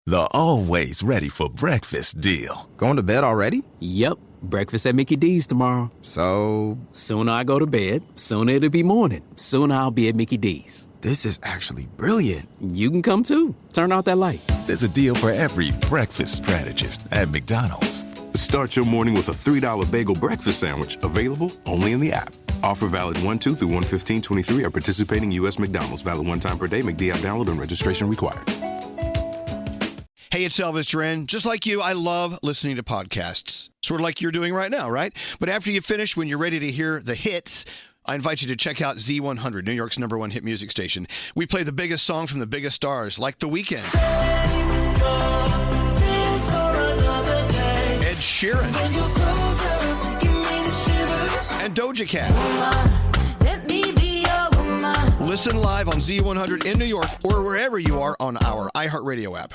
The always ready for breakfast deal. Going to bed already? Yep. Breakfast at Mickey D's tomorrow. So? Sooner I go to bed, sooner it'll be morning. Sooner I'll be at Mickey D's. This is actually brilliant. You can come too. Turn out that light. There's a deal for every breakfast strategist at McDonald's. Start your morning with a $3 bagel breakfast sandwich, available only in the app. Offer valid 1/2 through 1/15/23 at participating U.S. McDonald's. Valid one time per day. McD app download and registration required. Hey, it's Elvis Duran. Just like you, I love listening to podcasts. Sort of like you're doing right now, right? But after you finish, when you're ready to hear the hits, I invite you to check out Z100, New York's #1 hit music station. We play the biggest songs from the biggest stars, like The Weeknd, Ed Sheeran, and Doja Cat. Listen live on Z100 in New York or wherever you are on our iHeartRadio app.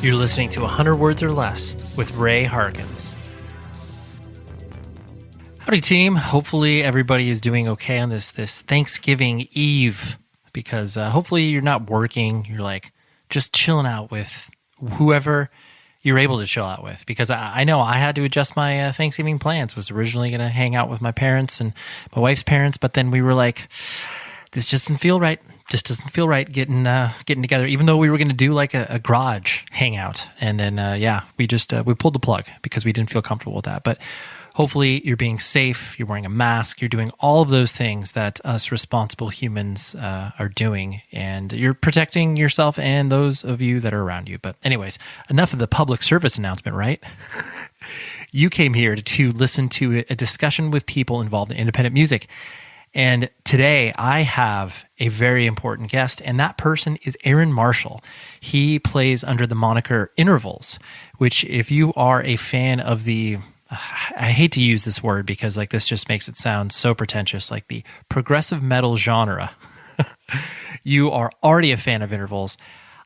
You're listening to 100 Words or Less with Ray Harkins. Howdy, team. Hopefully everybody is doing okay on this Thanksgiving Eve, because hopefully you're not working. You're like just chilling out with whoever you're able to chill out with, because I know I had to adjust my Thanksgiving plans. Was originally going to hang out with my parents and my wife's parents, but then we were like, this just doesn't feel right. Just doesn't feel right getting together, even though we were going to do like a garage hangout. And then, we pulled the plug because we didn't feel comfortable with that. But hopefully you're being safe, you're wearing a mask, you're doing all of those things that us responsible humans are doing, and you're protecting yourself and those of you that are around you. But anyways, enough of the public service announcement, right? You came here to listen to a discussion with people involved in independent music. And today I have a very important guest, and that person is Aaron Marshall. He plays under the moniker Intervals, which, if you are a fan of the, I hate to use this word because like this just makes it sound so pretentious, like the progressive metal genre, you are already a fan of Intervals.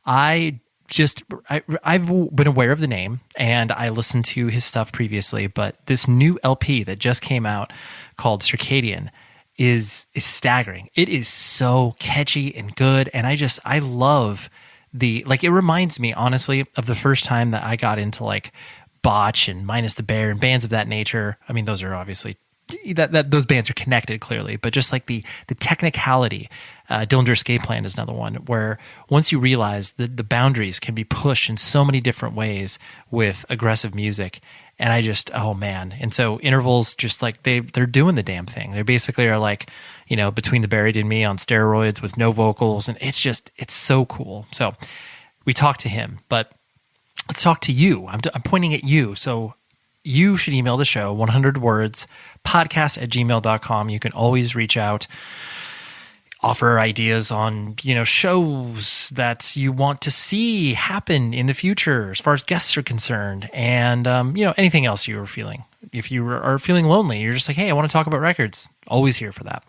I've been aware of the name and I listened to his stuff previously, but this new LP that just came out called Circadian is staggering. It is so catchy and good, and I love it reminds me honestly of the first time that I got into like Botch and Minus the Bear and bands of that nature. I mean, those are obviously that those bands are connected clearly, but just like the technicality. Dillinger Escape Plan is another one where once you realize that the boundaries can be pushed in so many different ways with aggressive music. And oh man. And so Intervals, just like they're doing the damn thing. They basically are like, Between the Buried and Me on steroids with no vocals. And it's so cool. So we talked to him, but let's talk to you. I'm pointing at you. So you should email the show, 100wordspodcast@gmail.com. You can always reach out, offer ideas on, shows that you want to see happen in the future as far as guests are concerned, and, anything else you are feeling. If you are feeling lonely, you're just like, hey, I want to talk about records. Always here for that.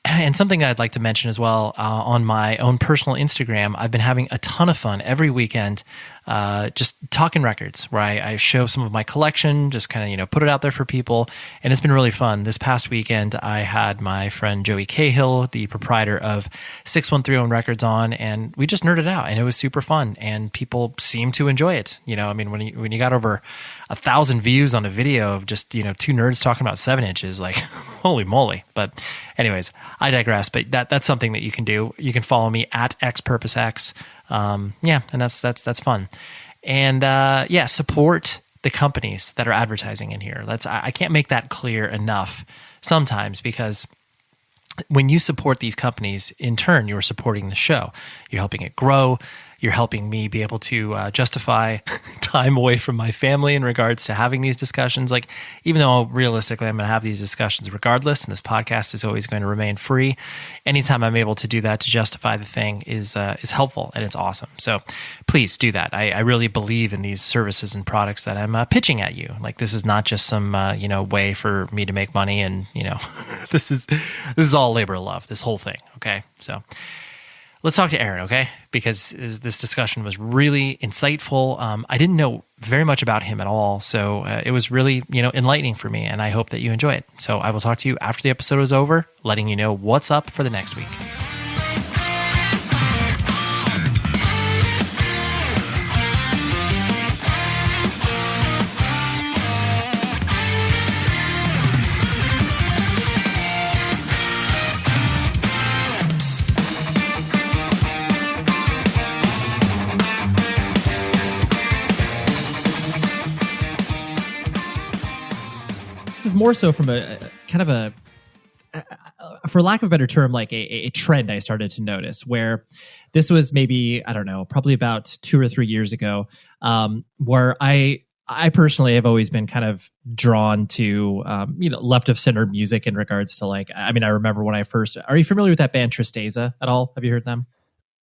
And something I'd like to mention as well, on my own personal Instagram, I've been having a ton of fun every weekend just talking records, where I show some of my collection, just kind of, put it out there for people. And it's been really fun. This past weekend, I had my friend Joey Cahill, the proprietor of 6131 Records, on, and we just nerded out, and it was super fun. And people seem to enjoy it. When you got over 1,000 views on a video of just, two nerds talking about 7 inches, like, holy moly. But anyways, I digress. But that's something that you can do. You can follow me at XPurposeX. And that's fun. And support the companies that are advertising in here. I can't make that clear enough sometimes, because when you support these companies, in turn, you're supporting the show. You're helping it grow. you're helping me be able to justify time away from my family in regards to having these discussions. Like, even though realistically I'm going to have these discussions regardless, and this podcast is always going to remain free, anytime I'm able to do that to justify the thing is helpful, and it's awesome. So please do that. I really believe in these services and products that I'm pitching at you. Like, this is not just some way for me to make money, and this is all labor of love, this whole thing. Okay, so let's talk to Aaron, okay? Because this discussion was really insightful. I didn't know very much about him at all, so it was really, enlightening for me, and I hope that you enjoy it. So I will talk to you after the episode is over, letting you know what's up for the next week. More so from a kind of a for lack of a better term, like a trend I started to notice, where this was maybe, I don't know, probably about 2 or 3 years ago, where I personally have always been kind of drawn to, left of center music in regards to, like, I remember when I first, are you familiar with that band Tristeza at all? Have you heard them?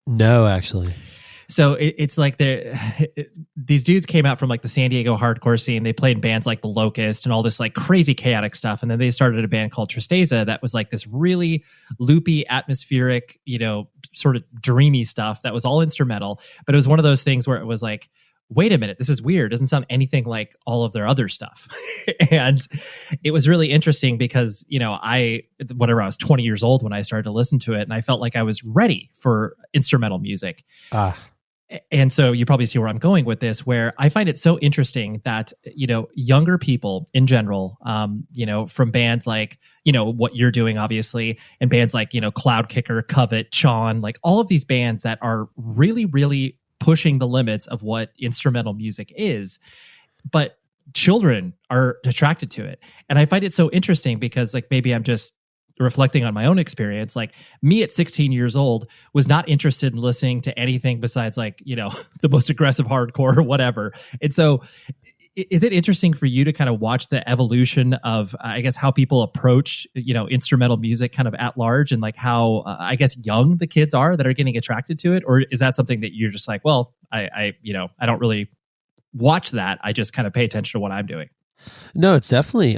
No, actually. So it's like these dudes came out from like the San Diego hardcore scene. They played in bands like The Locust and all this like crazy chaotic stuff. And then they started a band called Tristeza that was like this really loopy, atmospheric, sort of dreamy stuff that was all instrumental. But it was one of those things where it was like, wait a minute, this is weird. It doesn't sound anything like all of their other stuff. And it was really interesting because, whenever I was 20 years old when I started to listen to it, and I felt like I was ready for instrumental music. And so you probably see where I'm going with this, where I find it so interesting that, younger people in general, from bands like, what you're doing, obviously, and bands like, Cloud Kicker, Covet, Chon, like all of these bands that are really, really pushing the limits of what instrumental music is, but children are attracted to it. And I find it so interesting because, like, maybe I'm just reflecting on my own experience. Like, me at 16 years old was not interested in listening to anything besides, like, the most aggressive hardcore or whatever. And so is it interesting for you to kind of watch the evolution of, I guess, how people approach, instrumental music kind of at large, and like how, I guess, young the kids are that are getting attracted to it? Or is that something that you're just like, well, I don't really watch that. I just kind of pay attention to what I'm doing. No, it's definitely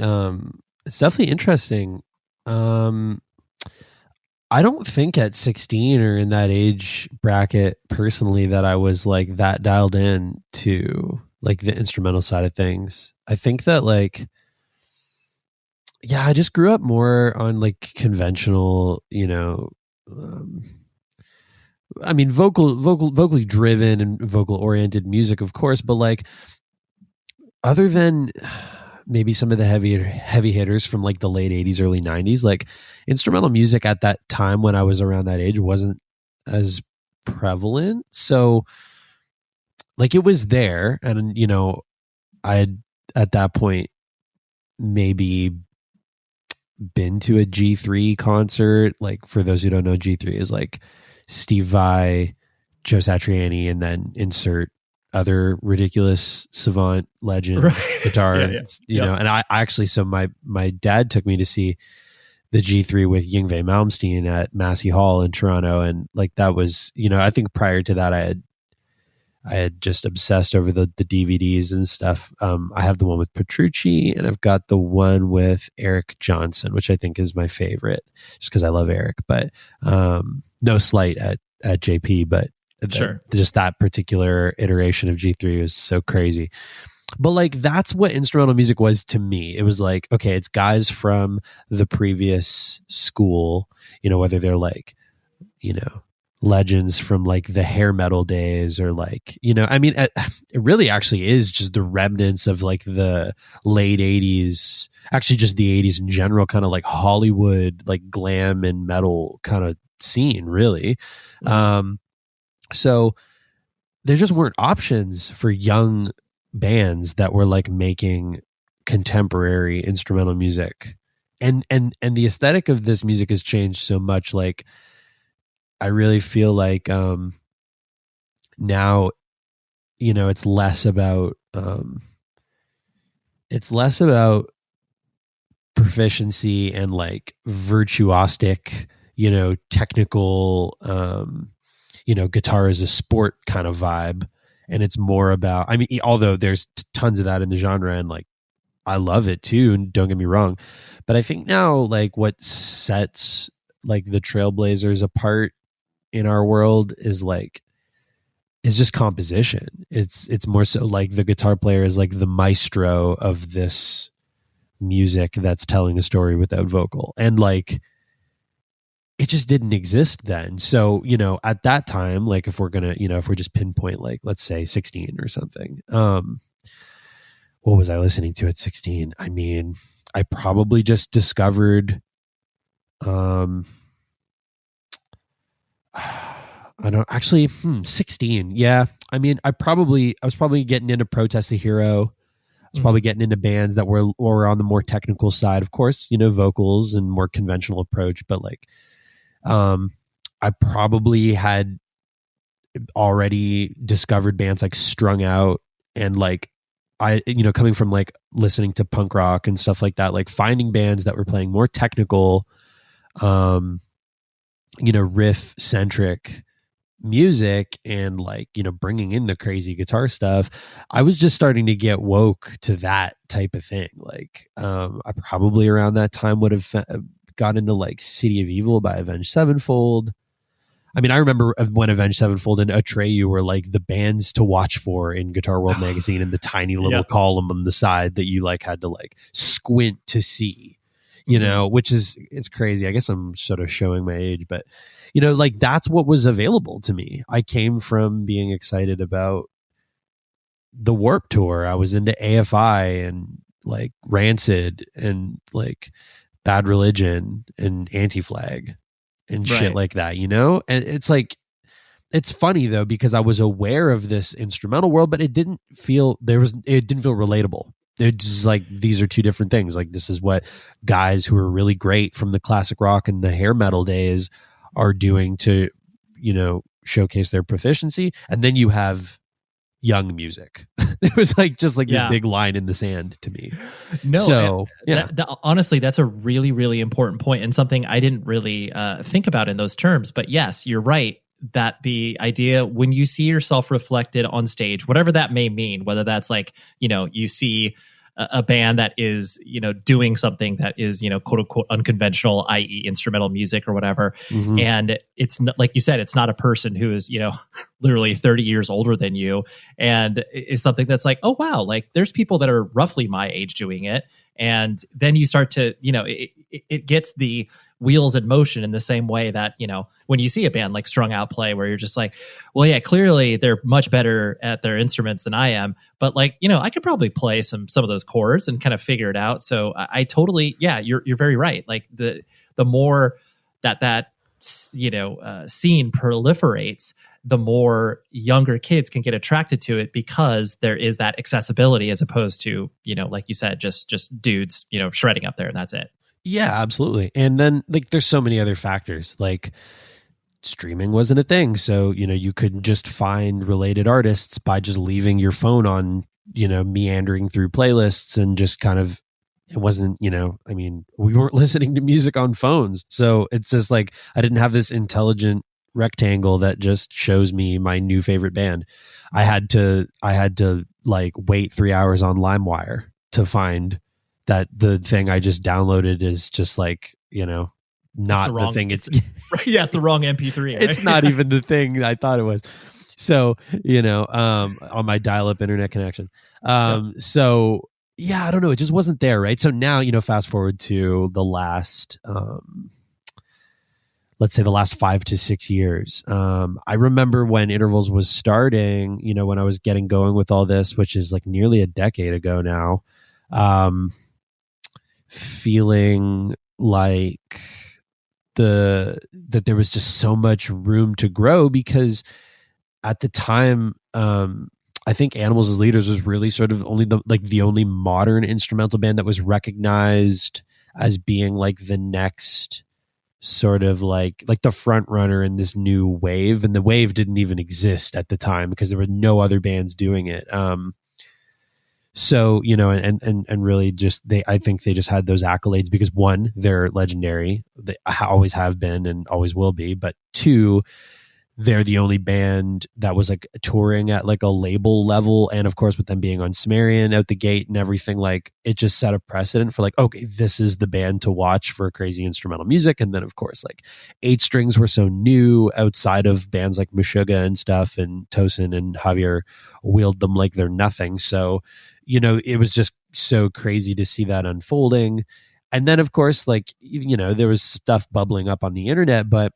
interesting. I don't think at 16 or in that age bracket personally that I was like that dialed in to like the instrumental side of things. I think that like, yeah, I just grew up more on like conventional, vocally driven and vocal oriented music, of course, but like other than maybe some of the heavy hitters from like the late 80s, early 90s, like instrumental music at that time when I was around that age wasn't as prevalent. So like it was there, and I had at that point maybe been to a G3 concert. Like, for those who don't know, G3 is like Steve Vai, Joe Satriani, and then insert other ridiculous savant legend guitar. And I actually, so my dad took me to see the G3 with Yngwie Malmsteen at Massey Hall in Toronto, and like that was, I think prior to that I had just obsessed over the DVDs and stuff. I have the one with Petrucci, and I've got the one with Eric Johnson, which I think is my favorite, just because I love Eric. But no slight at JP, but sure, just that particular iteration of G3 was so crazy. But like that's what instrumental music was to me. It was like, okay, it's guys from the previous school, whether they're like, legends from like the hair metal days, or like, it really actually is just the remnants of like the late 80s, actually just the 80s in general, kind of like Hollywood, like glam and metal kind of scene, really. So there just weren't options for young bands that were like making contemporary instrumental music, and the aesthetic of this music has changed so much. Like, I really feel like now, it's less about proficiency and like virtuosic, technical, guitar is a sport kind of vibe. And it's more about, I mean, although there's tons of that in the genre and like, I love it too. And don't get me wrong, but I think now like what sets like the Trailblazers apart in our world is just composition. It's more so like the guitar player is like the maestro of this music that's telling a story without vocal. And like, it just didn't exist then. So, at that time, like if we're going to, if we're just pinpoint, like, let's say 16 or something, what was I listening to at 16? I mean, I probably just discovered, I don't actually, 16. Yeah. I mean, I was probably getting into Protest the Hero. I was probably getting into bands that were on the more technical side, of course, vocals and more conventional approach, but like, I probably had already discovered bands like Strung Out and like, coming from like listening to punk rock and stuff like that, like finding bands that were playing more technical, riff centric music and like, bringing in the crazy guitar stuff. I was just starting to get woke to that type of thing. Like, I probably around that time would have got into like City of Evil by Avenged Sevenfold. I mean, I remember when Avenged Sevenfold and Atreyu were like the bands to watch for in Guitar World magazine and the tiny little column on the side that you like had to like squint to see, which it's crazy. I guess I'm sort of showing my age, but like that's what was available to me. I came from being excited about the Warped Tour. I was into AFI and like Rancid and like Bad Religion and Anti-Flag and shit like that, and it's like, it's funny though, because I was aware of this instrumental world, but it didn't feel relatable. It's just like, these are two different things. Like, this is what guys who are really great from the classic rock and the hair metal days are doing to, showcase their proficiency. And then you have young music. It was like just like this big line in the sand to me. No, so honestly, that's a really, really important point and something I didn't really think about in those terms. But yes, you're right that the idea when you see yourself reflected on stage, whatever that may mean, whether that's like, you see a band that is, doing something that is, quote unquote unconventional, i.e. instrumental music or whatever. Mm-hmm. And it's not, like you said, it's not a person who is, literally 30 years older than you. And it's something that's like, oh, wow, like there's people that are roughly my age doing it. And then you start to, it gets the wheels in motion in the same way that, when you see a band like Strung Out play, where you're just like, well, yeah, clearly they're much better at their instruments than I am. But like, I could probably play some of those chords and kind of figure it out. So I totally, you're very right. Like the more that scene proliferates, the more younger kids can get attracted to it because there is that accessibility as opposed to, like you said, just dudes, shredding up there and that's it. Yeah, absolutely. And then like there's so many other factors, like streaming wasn't a thing. So, you could just find related artists by just leaving your phone on, meandering through playlists and just kind of, it wasn't, I mean, we weren't listening to music on phones. So it's just like, I didn't have this intelligent rectangle that just shows me my new favorite band. I had to like wait 3 hours on LimeWire to find that the thing I just downloaded is just like, not the thing it's yeah, it's the wrong MP3. Right? It's not even the thing I thought it was. So, on my dial-up internet connection. So yeah, I don't know. It just wasn't there. Right. So now, fast forward to the last, let's say the last 5 to 6 years. I remember when Intervals was starting, when I was getting going with all this, which is like nearly a decade ago now, feeling like that there was just so much room to grow, because at the time, I think Animals as Leaders was really sort of the only modern instrumental band that was recognized as being like the next sort of like the front runner in this new wave, and the wave didn't even exist at the time because there were no other bands doing it. So, you know, and really just I think they just had those accolades because one, they're legendary. They always have been and always will be. But two, they're the only band that was like touring at like a label level. And of course, with them being on Sumerian out the gate and everything, like it just set a precedent for like, okay, this is the band to watch for crazy instrumental music. And then of course, like 8 strings were so new outside of bands like Meshuggah and stuff, and Tosin and Javier wield them like they're nothing. So, you know, it was just so crazy to see that unfolding. And then of course, like, you know, there was stuff bubbling up on the internet, but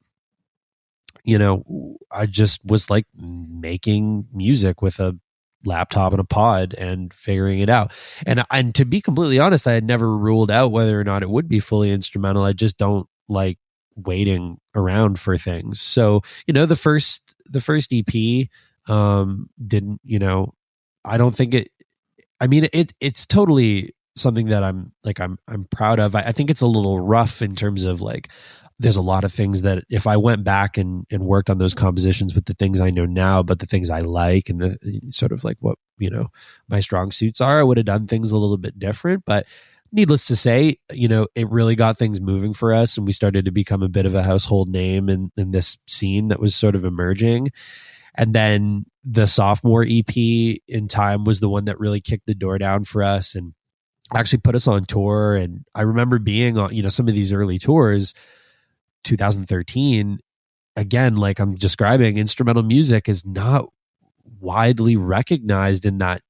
you know, I just was like making music with a laptop and a pod and figuring it out. And to be completely honest, I had never ruled out whether or not it would be fully instrumental. I just don't like waiting around for things. So, you know, the first EP didn't, you know, I don't think it's totally something that I'm proud of. I think it's a little rough in terms of like, there's a lot of things that if I went back and worked on those compositions with the things I know now, but the things I like and the sort of like what, you know, my strong suits are, I would have done things a little bit different. But needless to say, you know, it really got things moving for us, and we started to become a bit of a household name in this scene that was sort of emerging. And then the sophomore EP In Time was the one that really kicked the door down for us and actually put us on tour. And I remember being on, you know, some of these early tours, 2013, again, like I'm describing, instrumental music is not widely recognized in that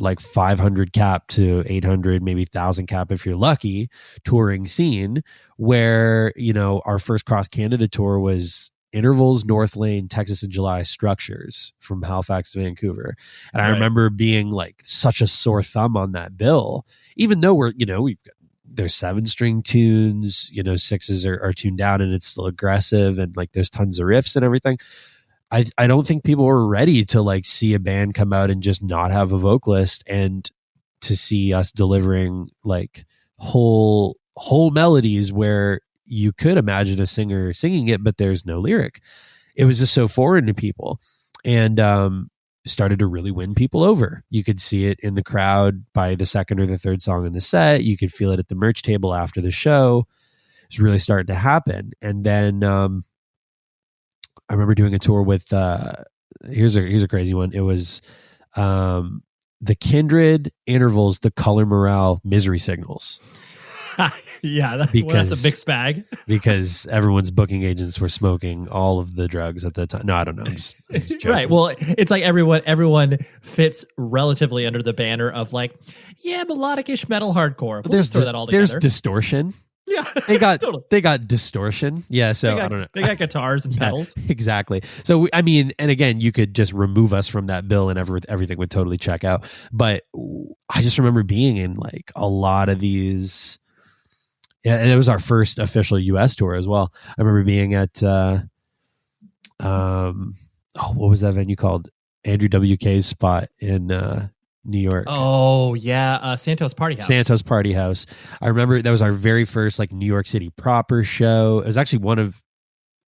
like 500 cap to 800, maybe 1,000 cap if you're lucky touring scene, where, you know, our first cross Canada tour was Intervals, North Lane, Texas in July, Structures from Halifax to Vancouver. And I remember being like such a sore thumb on that bill, even though we're, you know, we've got, there's 7-string tunes, you know, 6s are tuned down and it's still aggressive, and like there's tons of riffs and everything. I don't think people were ready to like see a band come out and just not have a vocalist, and to see us delivering like whole melodies where you could imagine a singer singing it, but there's no lyric. It was just so foreign to people, and started to really win people over. You could see it in the crowd by the second or the third song in the set. You could feel it at the merch table after the show. It's really starting to happen. And then I remember doing a tour with here's a crazy one. It was the Kindred, Intervals, The Color Morale, Misery Signals. Yeah, that's a mixed bag. Because everyone's booking agents were smoking all of the drugs at the time. No, I don't know. I'm just joking. Right. Well, it's like everyone fits relatively under the banner of like, yeah, melodic-ish metal hardcore. We'll just throw that all together. There's distortion. Yeah, they got totally. They got distortion. Yeah, so I don't know. They got guitars and pedals. Exactly. So I mean, and again, you could just remove us from that bill and everything would totally check out. But I just remember being in like a lot of these. Yeah, and it was our first official U.S. tour as well. I remember being at what was that venue called? Andrew WK's spot in New York. Oh yeah, Santos Party House. Santos Party House. I remember that was our very first like New York City proper show. It was actually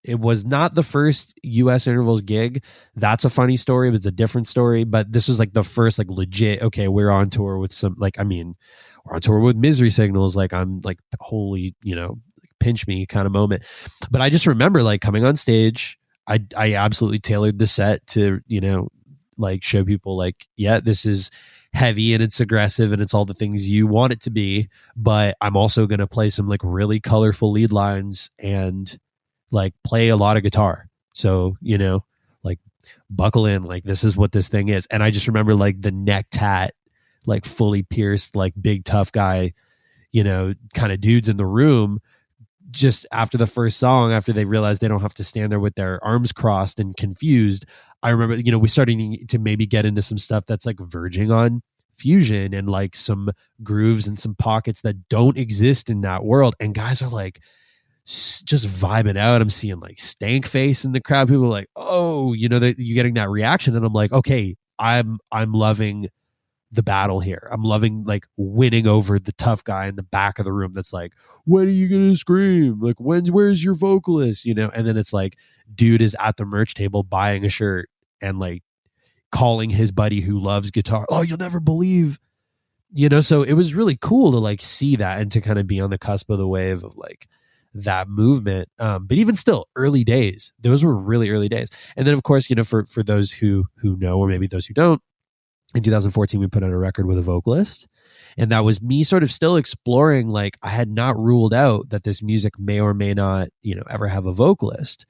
it was not the first U.S. Intervals gig. That's a funny story, but it's a different story. But this was like the first like legit, okay, we're on tour with some, like, I mean, we're on tour with Misery Signals. Like, I'm like, holy, you know, pinch me kind of moment. But I just remember like coming on stage, I absolutely tailored the set to, you know, like show people like, yeah, this is heavy and it's aggressive and it's all the things you want it to be. But I'm also going to play some like really colorful lead lines and like play a lot of guitar. So, you know, like buckle in, like this is what this thing is. And I just remember like the neck tat, like fully pierced, like big tough guy, you know, kind of dudes in the room. Just after the first song, after they realized they don't have to stand there with their arms crossed and confused, I remember, you know, we started to maybe get into some stuff that's like verging on fusion and like some grooves and some pockets that don't exist in that world. And guys are like, just vibing out. I'm seeing like stank face in the crowd. People are like, oh, you know, you're getting that reaction. And I'm like, okay, I'm loving the battle here. I'm loving like winning over the tough guy in the back of the room that's like, when are you gonna scream? Like, where's your vocalist? You know, and then it's like, dude is at the merch table buying a shirt and like calling his buddy who loves guitar, oh, you'll never believe, you know. So it was really cool to like see that and to kind of be on the cusp of the wave of like that movement. But even still, early days, those were really early days. And then of course, you know, for those who know, or maybe those who don't, in 2014, we put out a record with a vocalist. And that was me sort of still exploring, like I had not ruled out that this music may or may not, you know, ever have a vocalist.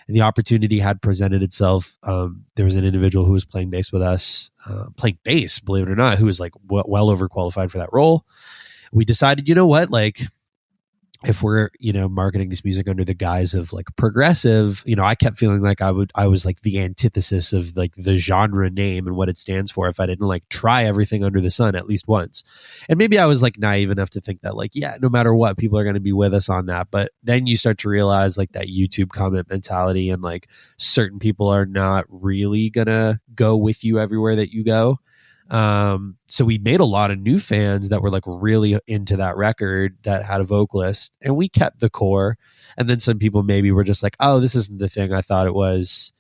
And the opportunity had presented itself. There was an individual who was playing bass with us, playing bass, believe it or not, who was like well overqualified for that role. We decided, you know what, like, if we're, you know, marketing this music under the guise of like progressive, you know, I kept feeling like I was like the antithesis of like the genre name and what it stands for if I didn't like try everything under the sun at least once. And maybe I was like naive enough to think that like, yeah, no matter what, people are going to be with us on that. But then you start to realize like that YouTube comment mentality, and like certain people are not really going to go with you everywhere that you go. So we made a lot of new fans that were like really into that record that had a vocalist, and we kept the core. And then some people maybe were just like, oh, this isn't the thing I thought it was.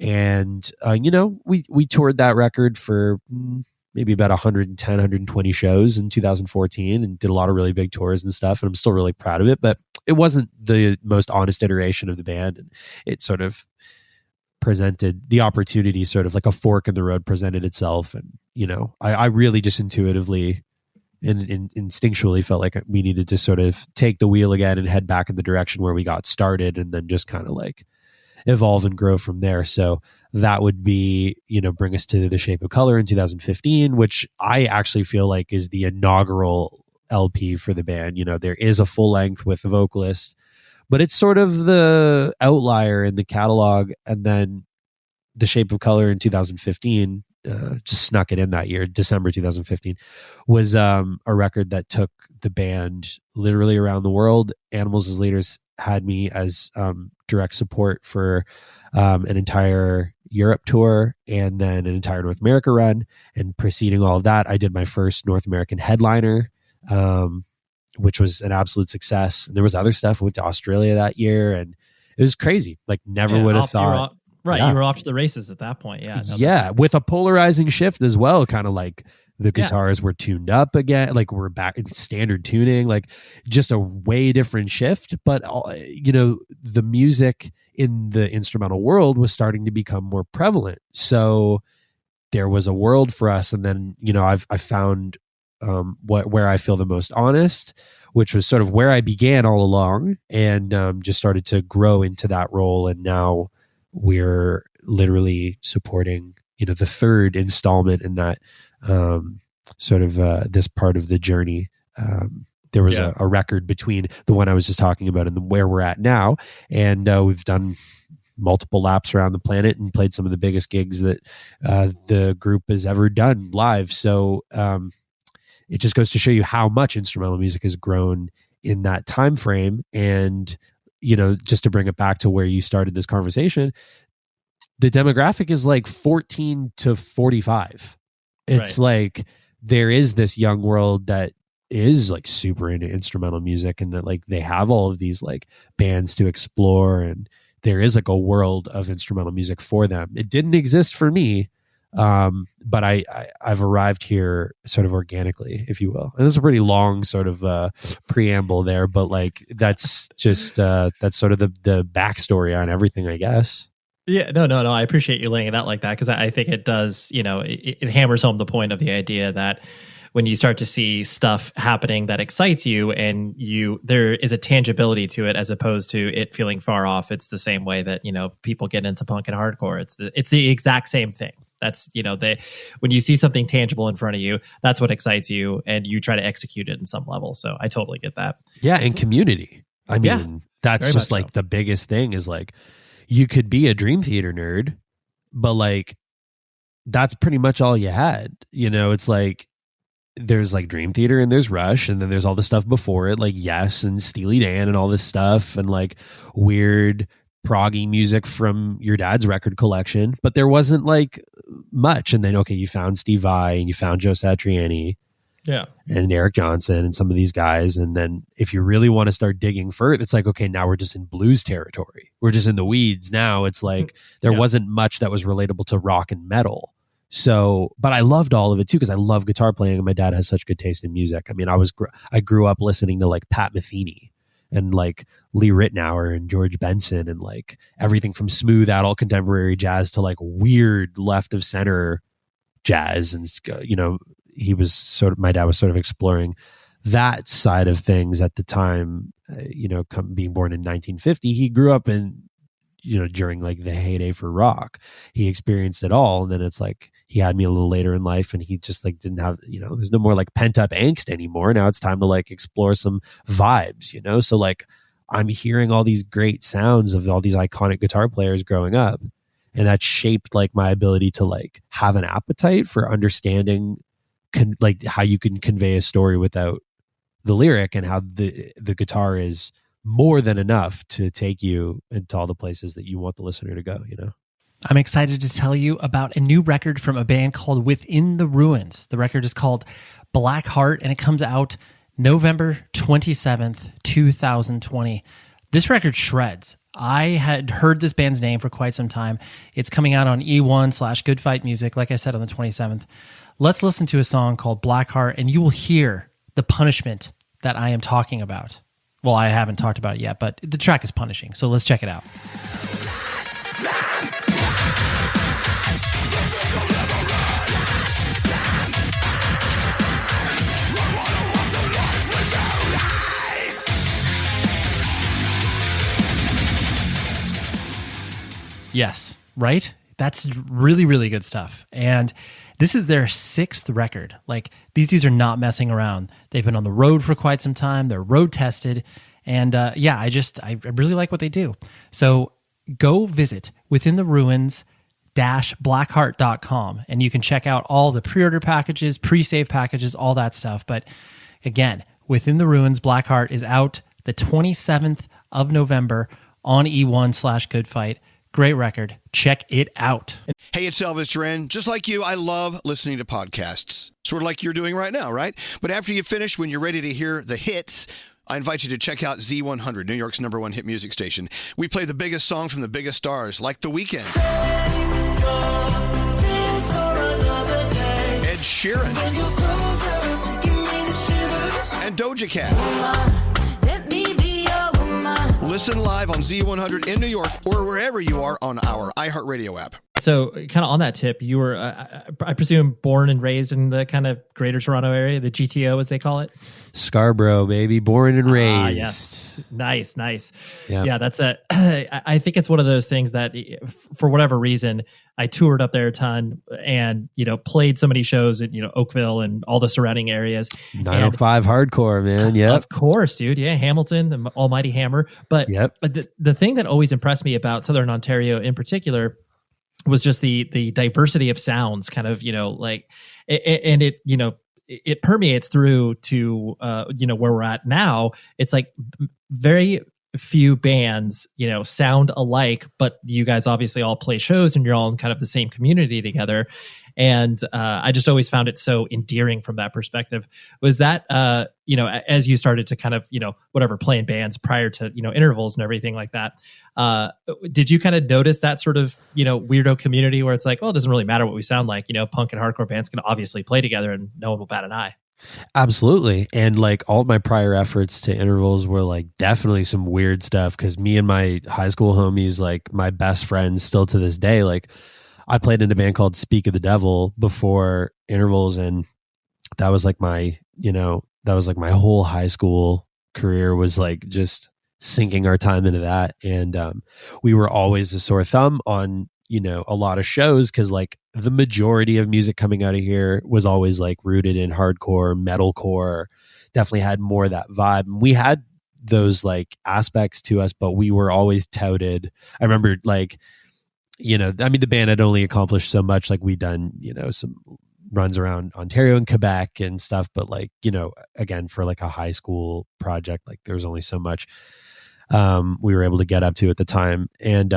And, you know, we toured that record for maybe about 110, 120 shows in 2014 and did a lot of really big tours and stuff. And I'm still really proud of it, but it wasn't the most honest iteration of the band. And it sort of presented the opportunity, sort of like a fork in the road presented itself. And, you know, I really just intuitively and instinctually felt like we needed to sort of take the wheel again and head back in the direction where we got started, and then just kind of like evolve and grow from there. So that would be, you know, bring us to The Shape of Color in 2015, which I actually feel like is the inaugural LP for the band. You know, there is a full length with the vocalist, but it's sort of the outlier in the catalog. And then The Shape of Color in 2015, just snuck it in that year, December 2015, was a record that took the band literally around the world. Animals as Leaders had me as direct support for an entire Europe tour and then an entire North America run. And preceding all of that, I did my first North American headliner, which was an absolute success. And there was other stuff. I went to Australia that year, and it was crazy. Like never would have thought. Right. Yeah. You were off to the races at that point. Yeah. No, yeah. With a polarizing shift as well. Kind of like the guitars were tuned up again. Like we're back in standard tuning, like just a way different shift. But, you know, the music in the instrumental world was starting to become more prevalent. So there was a world for us. And then, you know, I found where I feel the most honest, which was sort of where I began all along, and just started to grow into that role. And now we're literally supporting, you know, the third installment in that sort of this part of the journey. There was a record between the one I was just talking about and where we're at now. And we've done multiple laps around the planet and played some of the biggest gigs that the group has ever done live. So it just goes to show you how much instrumental music has grown in that time frame. And, you know, just to bring it back to where you started this conversation, the demographic is like 14 to 45. It's like there is this young world that is like super into instrumental music, and that like they have all of these like bands to explore, and there is like a world of instrumental music for them. It didn't exist for me, but I've arrived here sort of organically, if you will. And this is a pretty long sort of preamble there, but like that's just that's sort of the backstory on everything, I guess. Yeah, no. I appreciate you laying it out like that, because I think it does, you know, it hammers home the point of the idea that when you start to see stuff happening that excites you, and there is a tangibility to it as opposed to it feeling far off. It's the same way that, you know, people get into punk and hardcore. It's the exact same thing. That's, you know, when you see something tangible in front of you, that's what excites you, and you try to execute it in some level. So I totally get that. Yeah, and community. I mean, that's just like the biggest thing is like, you could be a Dream Theater nerd, but like that's pretty much all you had. You know, it's like there's like Dream Theater and there's Rush, and then there's all the stuff before it, like Yes and Steely Dan and all this stuff, and like weird proggy music from your dad's record collection. But there wasn't like much. And then, okay, you found Steve Vai and you found Joe Satriani. Yeah. And Eric Johnson and some of these guys. And then if you really want to start digging further, it's like, okay, now we're just in blues territory. We're just in the weeds. Now it's like there wasn't much that was relatable to rock and metal. So, but I loved all of it too, because I love guitar playing and my dad has such good taste in music. I mean, I grew up listening to like Pat Metheny and like Lee Ritenour and George Benson and like everything from smooth adult contemporary jazz to like weird left of center jazz. And, you know, my dad was sort of exploring that side of things at the time, you know, being born in 1950. He grew up in, you know, during like the heyday for rock. He experienced it all. And then it's like, he had me a little later in life and he just like didn't have, you know, there's no more like pent up angst anymore. Now it's time to like explore some vibes, you know? So like I'm hearing all these great sounds of all these iconic guitar players growing up. And that shaped like my ability to like have an appetite for understanding like how you can convey a story without the lyric, and how the guitar is more than enough to take you into all the places that you want the listener to go, you know? I'm excited to tell you about a new record from a band called Within the Ruins. The record is called Black Heart, and it comes out November 27th, 2020. This record shreds. I had heard this band's name for quite some time. It's coming out on E1/Good Fight Music, like I said, on the 27th. Let's listen to a song called Black Heart, and you will hear the punishment that I am talking about. Well, I haven't talked about it yet, but the track is punishing, so let's check it out. Yes, right? That's really, really good stuff. And this is their 6th record. Like, these dudes are not messing around. They've been on the road for quite some time. They're road tested. And I really like what they do. So go visit withintheruins-blackheart.com and you can check out all the pre-order packages, pre-save packages, all that stuff. But again, Within the Ruins, Black Heart is out the 27th of November on E1/Good Fight. Great record. Check it out. Hey, it's Elvis Duran. Just like you, I love listening to podcasts. Sort of like you're doing right now, right? But after you finish, when you're ready to hear the hits, I invite you to check out Z100, New York's #1 hit music station. We play the biggest songs from the biggest stars, like The Weeknd, Ed Sheeran, and Doja Cat. Listen live on Z100 in New York or wherever you are on our iHeartRadio app. So kind of on that tip, you were, I presume, born and raised in the kind of greater Toronto area, the GTO, as they call it? Scarborough, baby. Born and raised. Yes. Nice. Yeah. Yeah, that's I think it's one of those things that, for whatever reason, I toured up there a ton and, you know, played so many shows in, you know, Oakville and all the surrounding areas. 905 hardcore, man. Yeah. Of course, dude. Yeah. Hamilton, the almighty hammer. But the thing that always impressed me about Southern Ontario in particular was just the diversity of sounds, kind of, you know, like, and it, you know, it permeates through to, you know, where we're at now. It's like very few bands, you know, sound alike, but you guys obviously all play shows and you're all in kind of the same community together. And I just always found it so endearing from that perspective. Was that, you know, as you started to kind of, you know, whatever, play in bands prior to, you know, intervals and everything like that, did you kind of notice that sort of, you know, weirdo community where it's like, well, it doesn't really matter what we sound like, you know, punk and hardcore bands can obviously play together and no one will bat an eye? Absolutely. And like all my prior efforts to intervals were like definitely some weird stuff, because me and my high school homies, like my best friends still to this day, like I played in a band called Speak of the Devil before intervals, and that was like my, you know, that was like my whole high school career was like just sinking our time into that. And we were always a sore thumb on, you know, a lot of shows, because like the majority of music coming out of here was always like rooted in hardcore, metalcore, definitely had more of that vibe. And we had those like aspects to us, but we were always touted. I remember like, you know, I mean, the band had only accomplished so much. Like we'd done, you know, some runs around Ontario and Quebec and stuff, but like, you know, again, for like a high school project, like there was only so much we were able to get up to at the time. And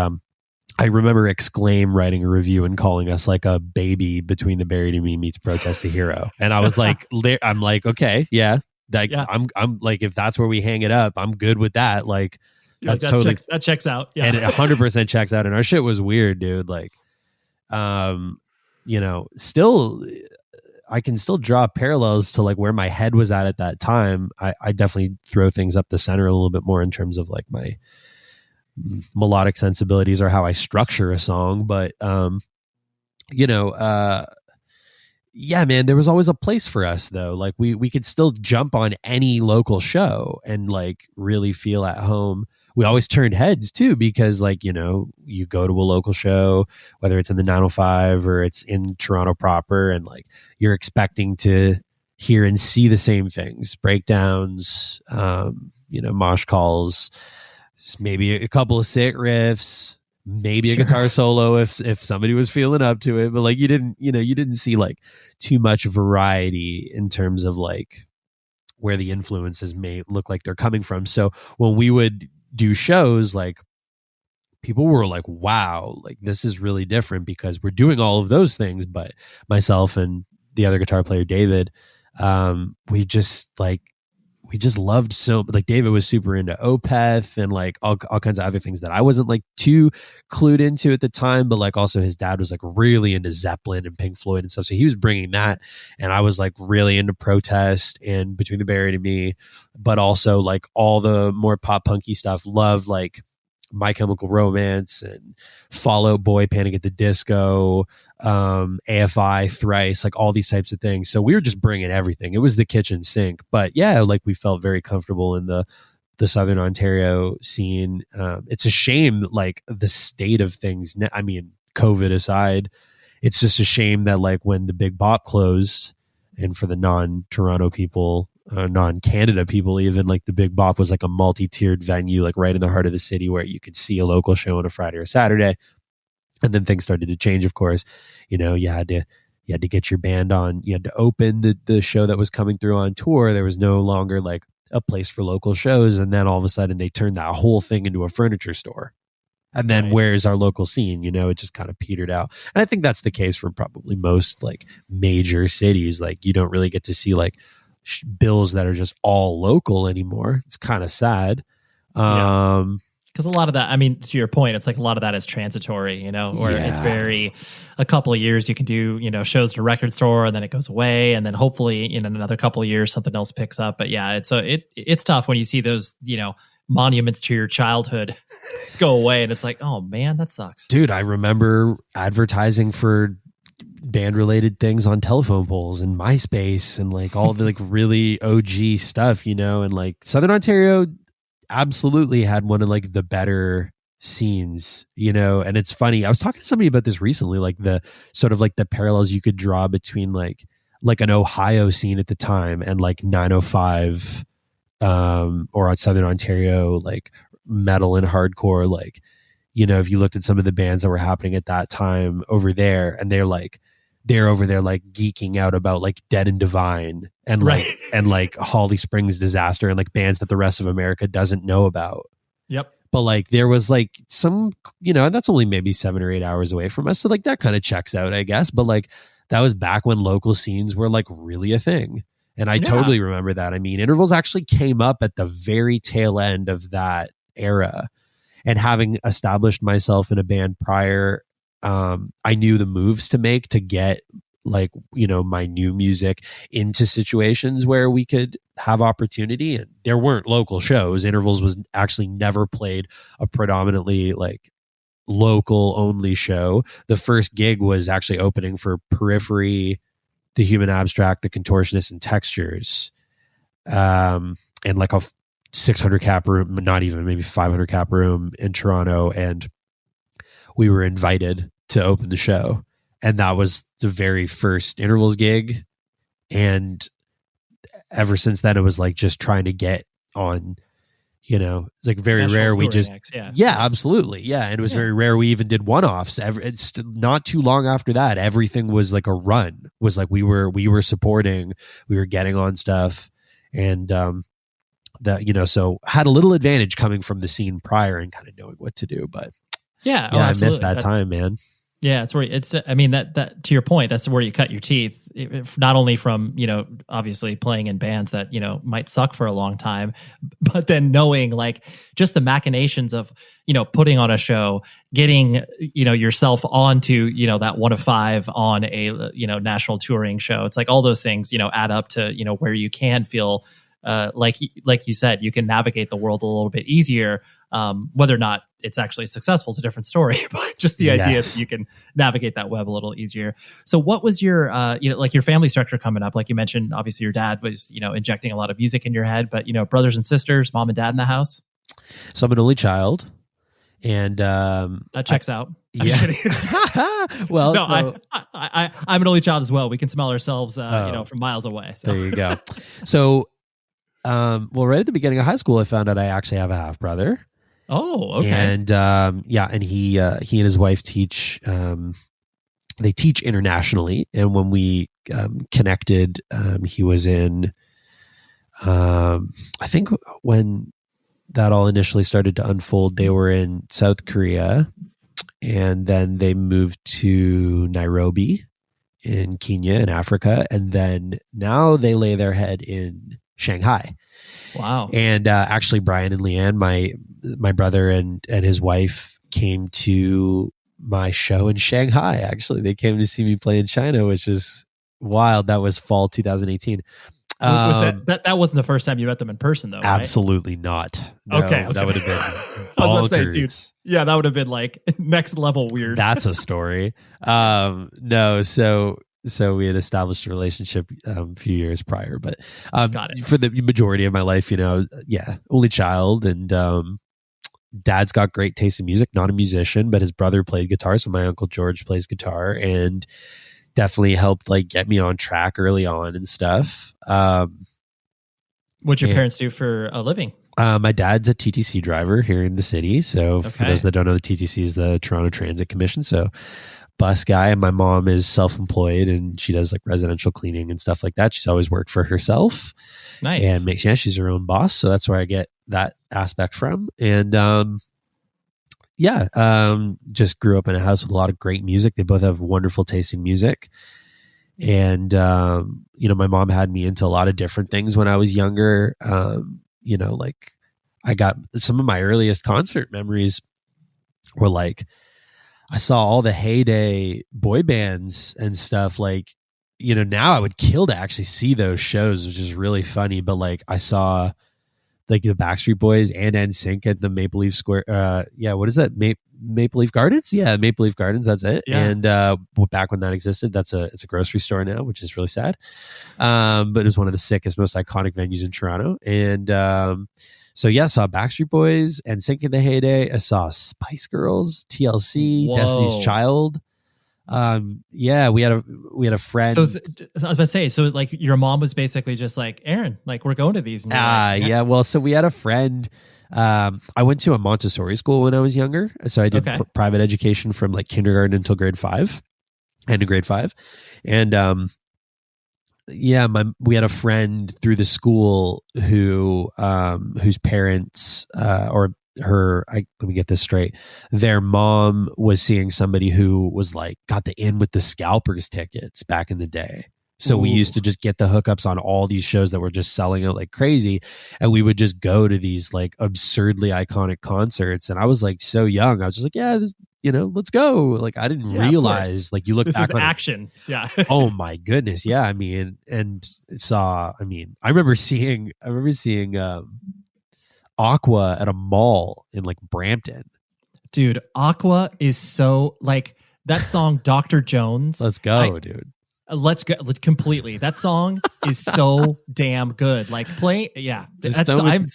I remember Exclaim writing a review and calling us like a baby between the Buried in Me meets Protest the Hero. And I was like, I'm like, okay, yeah. Like Yeah. I'm like, if that's where we hang it up, I'm good with that. Like that checks out. Yeah. And it 100% checks out. And our shit was weird, dude. Like, still, I can still draw parallels to like where my head was at that time. I definitely throw things up the center a little bit more in terms of like my melodic sensibilities or how I structure a song. But, yeah, man, there was always a place for us though. Like we could still jump on any local show and like really feel at home. We always turned heads too, because like, you go to a local show, whether it's in the 905 or it's in Toronto proper, and like you're expecting to hear and see the same things, breakdowns, mosh calls, maybe a couple of sick riffs, maybe a guitar solo if somebody was feeling up to it. But like you didn't see like too much variety in terms of like where the influences may look like they're coming from. So when we would do shows, like people were like, wow, like this is really different because we're doing all of those things. But myself and the other guitar player, David, we just loved so, like David was super into Opeth and like all kinds of other things that I wasn't like too clued into at the time, but like also his dad was like really into Zeppelin and Pink Floyd and stuff. So he was bringing that, and I was like really into Protest and Between the Buried and Me, but also like all the more pop punky stuff. Loved like My Chemical Romance and Fall Out Boy, Panic at the Disco, AFI, Thrice, like all these types of things. So we were just bringing everything. It was the kitchen sink. But yeah, like we felt very comfortable in the Southern Ontario scene. It's a shame, like the state of things. I mean, COVID aside, it's just a shame that like when the Big Bop closed, and for the non-Toronto people, non-Canada people even, like the Big Bop was like a multi-tiered venue like right in the heart of the city where you could see a local show on a Friday or Saturday. And then things started to change, of course. You had to get your band on, you had to open the show that was coming through on tour. There was no longer like a place for local shows, and then all of a sudden they turned that whole thing into a furniture store. And then where's our local scene? It just kind of petered out. And I think that's the case for probably most like major cities. Like you don't really get to see like bills that are just all local anymore. It's kind of sad. Because a lot of that, I mean, to your point, it's like a lot of that is transitory, or it's very, a couple of years you can do, shows to record store, and then it goes away. And then hopefully in another couple of years, something else picks up. But yeah, it's tough when you see those, monuments to your childhood go away. And it's like, oh man, that sucks. Dude, I remember advertising for band related things on telephone poles and MySpace and like all the like really OG stuff, and like Southern Ontario absolutely had one of like the better scenes, and it's funny. I was talking to somebody about this recently, like the sort of like the parallels you could draw between like an Ohio scene at the time and like 905 or on Southern Ontario, like metal and hardcore. Like, if you looked at some of the bands that were happening at that time over there, and they're over there like geeking out about like Dead and Divine and like and like Holly Springs Disaster and like bands that the rest of America doesn't know about. Yep. But like there was like some, and that's only maybe 7 or 8 hours away from us. So like that kind of checks out, I guess. But like that was back when local scenes were like really a thing. And I totally remember that. I mean, Intervals actually came up at the very tail end of that era. And having established myself in a band prior, I knew the moves to make to get like, my new music into situations where we could have opportunity. And there weren't local shows. Intervals was actually never played a predominantly like local only show. The first gig was actually opening for Periphery, The Human Abstract, The Contortionist, and Textures. And like a 600 cap room, not even, maybe 500 cap room in Toronto. And we were invited to open the show, and that was the very first Intervals gig. And ever since then, it was like just trying to get on, it's like very National rare. We touring just, acts, absolutely. Yeah. And it was very rare. We even did one-offs. It's not too long after that. Everything was like a run, was like, we were supporting, we were getting on stuff. And, that, so had a little advantage coming from the scene prior and kind of knowing what to do. But Yeah. Yeah, I miss absolutely. that time, man. Yeah, it's where it's. I mean, that to your point, that's where you cut your teeth. If not only from obviously playing in bands that might suck for a long time, but then knowing like just the machinations of putting on a show, getting yourself onto that one of five on a national touring show. It's like all those things add up to where you can feel like you said, you can navigate the world a little bit easier. Whether or not it's actually successful is a different story, but just the idea that you can navigate that web a little easier. So what was your, like your family structure coming up? Like you mentioned, obviously your dad was, injecting a lot of music in your head, but, brothers and sisters, mom and dad in the house. So I'm an only child, and that checks out. Yeah. Well, no, I'm an only child as well. We can smell ourselves, from miles away. So. There you go. So, well, right at the beginning of high school, I found out I actually have a half brother. Oh, okay. And and he and his wife teach. They teach internationally, and when we connected, he was in. I think when that all initially started to unfold, they were in South Korea, and then they moved to Nairobi in Kenya in Africa, and then now they lay their head in Shanghai. Wow. And actually Brian and Leanne, my brother and his wife, came to my show in Shanghai. Actually, they came to see me play in China, which is wild. That was fall 2018. Was that wasn't the first time you met them in person, though, right? Absolutely not. No, okay. That would have been I was about to say, dude, yeah, that would have been like next level weird. That's a story. No, so we had established a relationship a few years prior, but Got it. For the majority of my life, only child, and dad's got great taste in music, not a musician, but his brother played guitar. So my uncle George plays guitar and definitely helped like get me on track early on and stuff. What'd your parents do for a living? My dad's a TTC driver here in the city. So for those that don't know, the TTC is the Toronto Transit Commission. So bus guy, and my mom is self-employed and she does like residential cleaning and stuff like that. She's always worked for herself. Nice. And she's her own boss. So that's where I get that aspect from. And just grew up in a house with a lot of great music. They both have wonderful taste in music. And, my mom had me into a lot of different things when I was younger. Like I got some of my earliest concert memories were like, I saw all the heyday boy bands and stuff. Like, now I would kill to actually see those shows, which is really funny. But like, I saw like the Backstreet Boys and NSYNC at the Maple Leaf Square. What is that? Maple Leaf Gardens? Yeah, Maple Leaf Gardens. That's it. Yeah. And back when that existed, it's a grocery store now, which is really sad. But it was one of the sickest, most iconic venues in Toronto. And I saw Backstreet Boys and NSYNC in the heyday. I saw Spice Girls, TLC, Whoa. Destiny's Child. We had a friend. So I was about to say, so like your mom was basically just like, Aaron, like we're going to these. Yeah. Well, so we had a friend. I went to a Montessori school when I was younger. So I did private education from like kindergarten until grade 5, end of grade 5. And, we had a friend through the school who, whose parents, let me get this straight. Their mom was seeing somebody who was like, got the in with the scalpers tickets back in the day. So we used to just get the hookups on all these shows that were just selling out like crazy. And we would just go to these like absurdly iconic concerts. And I was like so young. I was just like, yeah, this, let's go. Like I didn't realize, like you look this back is on action. Yeah. Oh my goodness. Yeah. I remember seeing Aqua at a mall in like Brampton. Dude, Aqua is so like that song Dr. Jones. Let's go, dude. Let's go completely. That song is so damn good. Like play, yeah. I'm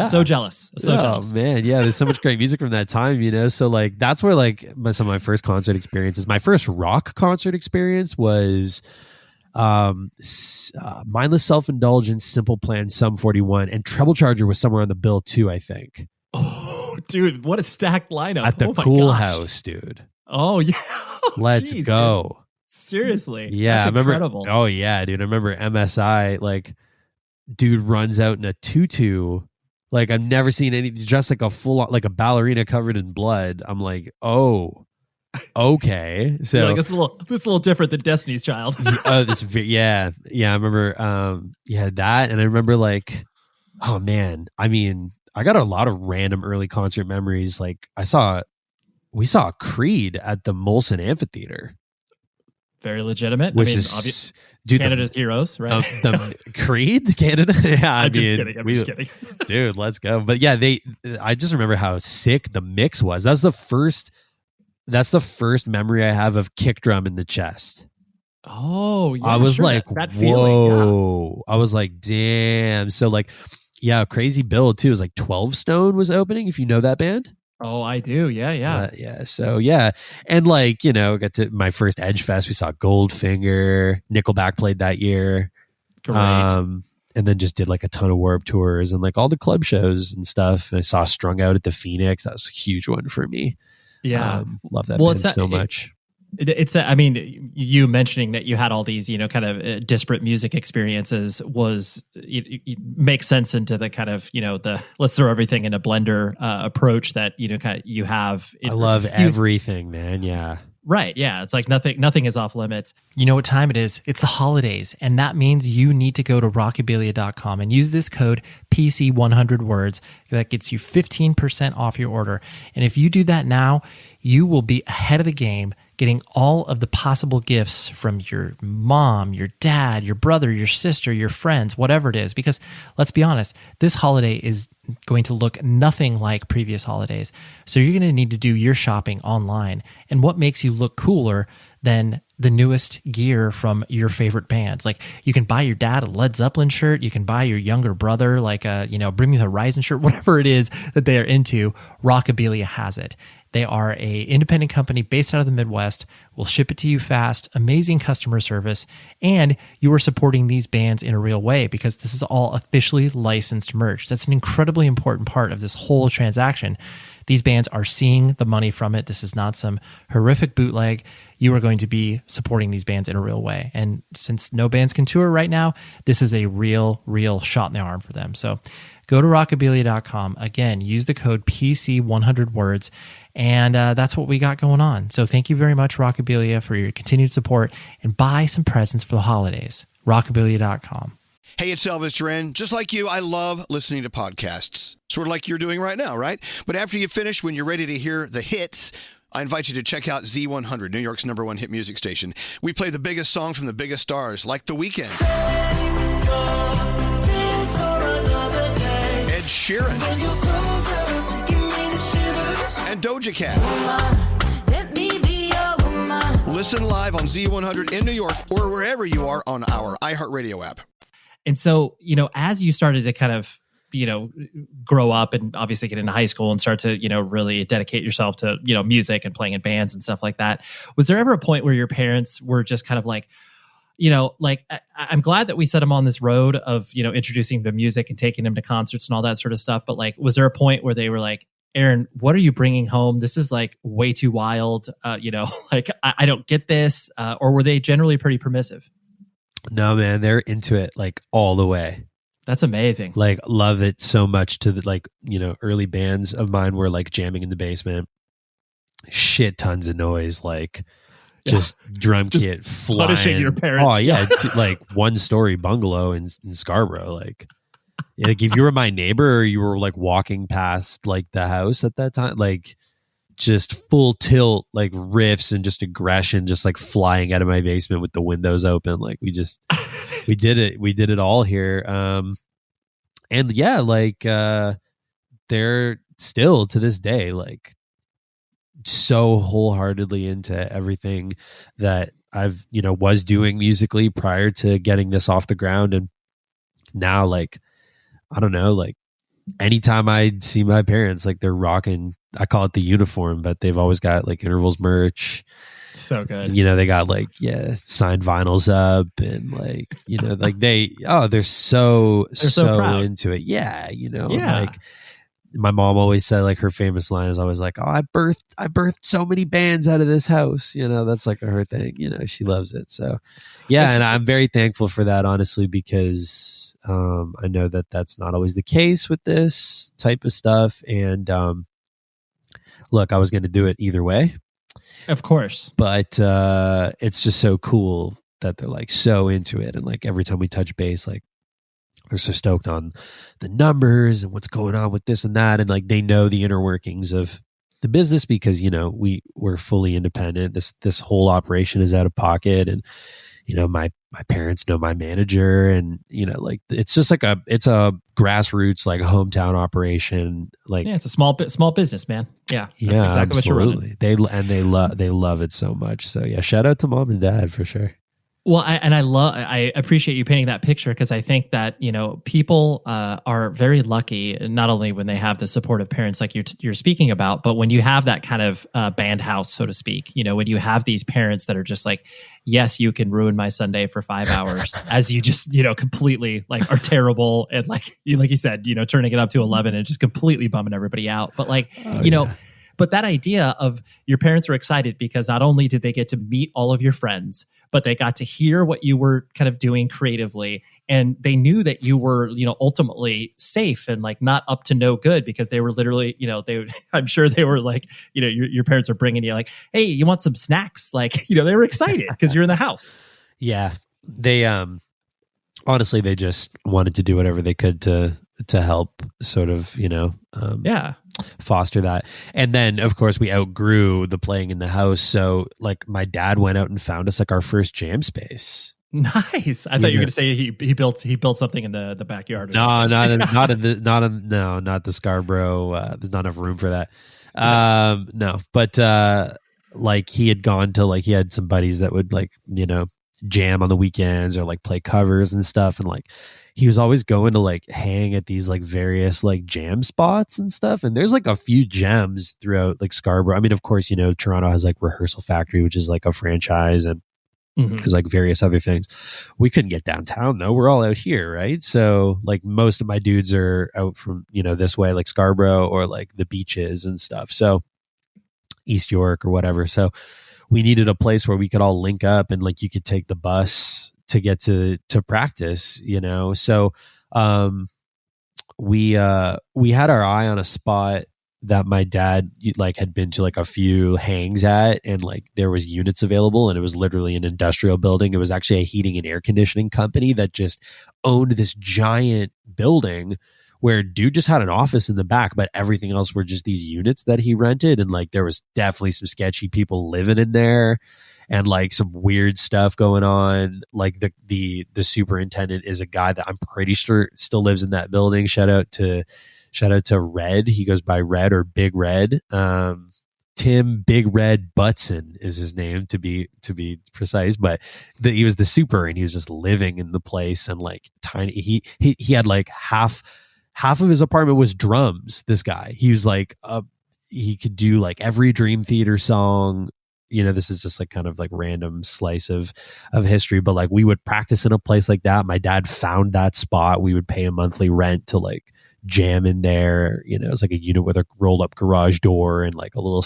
so jealous. Jealous. Man, yeah. There's so much great music from that time, So like that's where like some of my first concert experiences. My first rock concert experience was Mindless Self-Indulgence, Simple Plan, Sum 41, and Treble Charger was somewhere on the bill too, I think. Oh, dude, what a stacked lineup. At the Cool House, dude. Oh, yeah. Let's go. Dude. Seriously. Yeah, that's I remember. Incredible. Oh, yeah, dude. I remember MSI, like, dude runs out in a tutu Like I've never seen any dressed like a like a ballerina covered in blood. I'm like, oh, okay. So You're like, this is a little different than Destiny's Child. yeah. I remember that, and I remember like, oh man, I mean, I got a lot of random early concert memories. Like we saw Creed at the Molson Amphitheater. Very legitimate. Which is Canada's heroes, right? The Creed, Canada. Yeah, I'm just kidding. Dude, let's go. But yeah, I just remember how sick the mix was. That's the first memory I have of kick drum in the chest. Oh, yeah. I was like, that whoa. Feeling, yeah. I was like, damn. So like, yeah, Crazy Bill too. It was like 12 Stone was opening, if you know that band. Oh, I do. Yeah. Yeah. So yeah. And like, got to my first Edge Fest. We saw Goldfinger. Nickelback played that year. Great. And then just did like a ton of Warped Tours and like all the club shows and stuff. And I saw Strung Out at the Phoenix. That was a huge one for me. Yeah. Love that band so much. I mean, you mentioning that you had all these, kind of disparate music experiences it makes sense into the kind of, the let's throw everything in a blender approach that, kind of you have. I love everything, man. Yeah. Right. Yeah. It's like nothing is off limits. You know what time it is? It's the holidays. And that means you need to go to rockabilia.com and use this code PC100words. That gets you 15% off your order. And if you do that now, you will be ahead of the game, getting all of the possible gifts from your mom, your dad, your brother, your sister, your friends, whatever it is. Because let's be honest, this holiday is going to look nothing like previous holidays. So you're going to need to do your shopping online. And what makes you look cooler than the newest gear from your favorite bands? Like you can buy your dad a Led Zeppelin shirt. You can buy your younger brother like a, Bring Me the Horizon shirt, whatever it is that they are into. Rockabilia has it. They are a independent company based out of the Midwest. We'll ship it to you fast, amazing customer service, and you are supporting these bands in a real way because this is all officially licensed merch. That's an incredibly important part of this whole transaction. These bands are seeing the money from it. This is not some horrific bootleg. You are going to be supporting these bands in a real way. And since no bands can tour right now, this is a real shot in the arm for them. So go to rockabilia.com. Again, use the code PC100words. And that's what we got going on. So thank you very much, Rockabilia, for your continued support, and buy some presents for the holidays. Rockabilia.com. Hey, it's Elvis Duran. Just like you, I love listening to podcasts. Sort of like you're doing right now, right? But after you finish, when you're ready to hear the hits, I invite you to check out Z100, New York's #1 hit music station. We play the biggest songs from the biggest stars, like The Weeknd, Ed Sheeran, and Doja Cat. Listen live on Z100 in New York or wherever you are on our iHeartRadio app. And so, as you started to kind of, grow up and obviously get into high school and start to, really dedicate yourself to, music and playing in bands and stuff like that, was there ever a point where your parents were just kind of like, I'm glad that we set him on this road of, introducing him to music and taking him to concerts and all that sort of stuff. But like, was there a point where they were like, Aaron, what are you bringing home? This is like way too wild. Like I don't get this. Or were they generally pretty permissive? No, man, they're into it like all the way. That's amazing. Like love it so much to the early bands of mine were like jamming in the basement, shit tons of noise, like just drum kit flying. Punishing your parents. Oh yeah, like 1-story bungalow in Scarborough, like. Like if you were my neighbor or you were like walking past like the house at that time, like just full tilt, like riffs and just aggression, just like flying out of my basement with the windows open. Like we did it all here. And yeah, like they're still to this day, like so wholeheartedly into everything that I've, was doing musically prior to getting this off the ground. And now like, I don't know, like anytime I see my parents, like they're rocking, I call it the uniform, but they've always got like Intervals merch. So good. They got like, signed vinyls up and like, like they're so proud. into it. Yeah. Yeah. Like my mom always said, like, her famous line is always like, "Oh, I birthed so many bands out of this house." That's like her thing. She loves it. So, yeah, and I'm very thankful for that, honestly, because I know that that's not always the case with this type of stuff. And look, I was going to do it either way, of course, but it's just so cool that they're like so into it, and like every time we touch base, like, they're so stoked on the numbers and what's going on with this and that. And like, they know the inner workings of the business because, we're fully independent. This whole operation is out of pocket. And, my parents know my manager, and, like, it's just like it's a grassroots, like, hometown operation. Like, yeah, it's a small business, man. Yeah. That's yeah, exactly absolutely. what you're running. They love it so much. So yeah, shout out to mom and dad for sure. Well, I appreciate you painting that picture, because I think that, people are very lucky, not only when they have the supportive parents like you're speaking about, but when you have that kind of band house, so to speak, when you have these parents that are just like, yes, you can ruin my Sunday for 5 hours as you just, completely like are terrible. And like you said, turning it up to 11 and just completely bumming everybody out. But like, but that idea of your parents were excited because not only did they get to meet all of your friends, but they got to hear what you were kind of doing creatively. And they knew that you were, ultimately safe and like not up to no good, because they were literally, I'm sure they were like, your parents are bringing you like, hey, you want some snacks? Like, they were excited because you're in the house. Yeah. They, honestly, they just wanted to do whatever they could to help sort of, foster that. And then of course we outgrew the playing in the house. So like my dad went out and found us like our first jam space. Nice. I thought you were going to say he built something in the backyard. No, not the Scarborough. There's not enough room for that. No, but like he had gone to like, he had some buddies that would like, jam on the weekends or like play covers and stuff. And like, he was always going to like hang at these like various like jam spots and stuff. And there's like a few gems throughout like Scarborough. I mean, of course, Toronto has like Rehearsal Factory, which is like a franchise, and there's like various other things. We couldn't get downtown though. We're all out here, right? So like most of my dudes are out from, this way, like Scarborough or like the beaches and stuff. So East York or whatever. So we needed a place where we could all link up, and like you could take the bus to get to practice, So we had our eye on a spot that my dad like had been to like a few hangs at, and like there was units available, and it was literally an industrial building. It was actually a heating and air conditioning company that just owned this giant building where dude just had an office in the back, but everything else were just these units that he rented. And like there was definitely some sketchy people living in there, and like some weird stuff going on. Like the superintendent is a guy that I'm pretty sure still lives in that building. Shout out to Red. He goes by Red or Big Red. Tim Big Red Butson is his name, to be precise. But he was the super, and he was just living in the place, and like tiny. He had like half of his apartment was drums. This guy, he was like he could do like every Dream Theater song. This is just like kind of like random slice of history, but like we would practice in a place like that. My dad found that spot. We would pay a monthly rent to like jam in there. It's like a unit with a rolled up garage door and like a little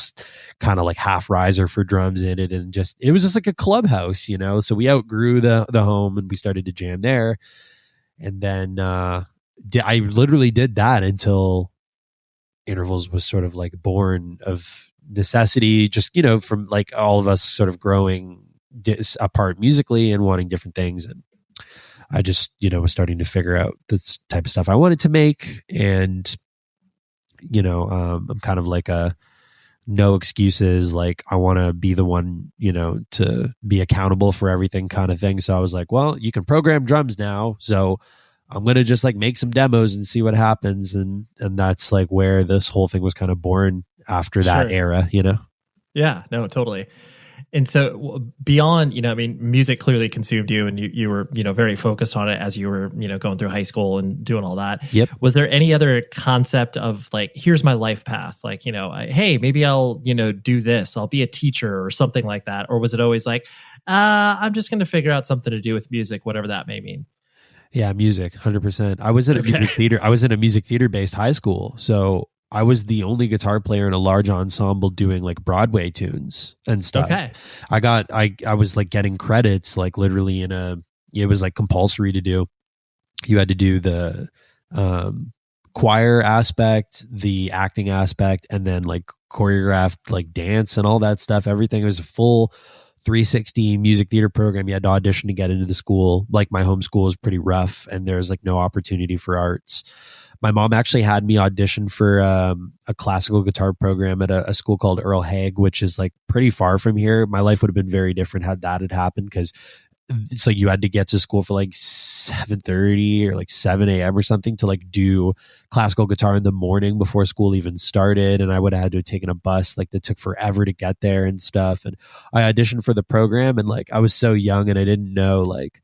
kind of like half riser for drums in it. And it was just like a clubhouse, so we outgrew the home, and we started to jam there. And then, I literally did that until Intervals was sort of like born of necessity, just from like all of us sort of growing apart musically and wanting different things. And I just was starting to figure out this type of stuff I wanted to make. And I'm kind of like a no excuses, like I want to be the one to be accountable for everything kind of thing. So I was like, well, you can program drums now, so I'm going to just like make some demos and see what happens. And that's like where this whole thing was kind of born after that era, Yeah, no, totally. And so beyond, music clearly consumed you, and you were, very focused on it as you were, going through high school and doing all that. Yep. Was there any other concept of like, here's my life path? Like, hey, maybe I'll, do this. I'll be a teacher or something like that. Or was it always like, I'm just going to figure out something to do with music, whatever that may mean? Yeah, music, 100%. I was in a music theater. I was in a music theater based high school, so I was the only guitar player in a large ensemble doing like Broadway tunes and stuff. Okay. I was like getting credits like literally it was like compulsory to do. You had to do the choir aspect, the acting aspect, and then like choreographed like dance and all that stuff. Everything. It was a full 360 music theater program. You had to audition to get into the school. Like my home school is pretty rough and there's like no opportunity for arts. My mom actually had me audition for a classical guitar program at a school called Earl Haig, which is like pretty far from here. My life would have been very different had that had happened, because it's like you had to get to school for like 7:30 or like 7 a.m. or something to like do classical guitar in the morning before school even started. And I would have had to have taken a bus like that took forever to get there and stuff. And I auditioned for the program, and like I was so young and I didn't know like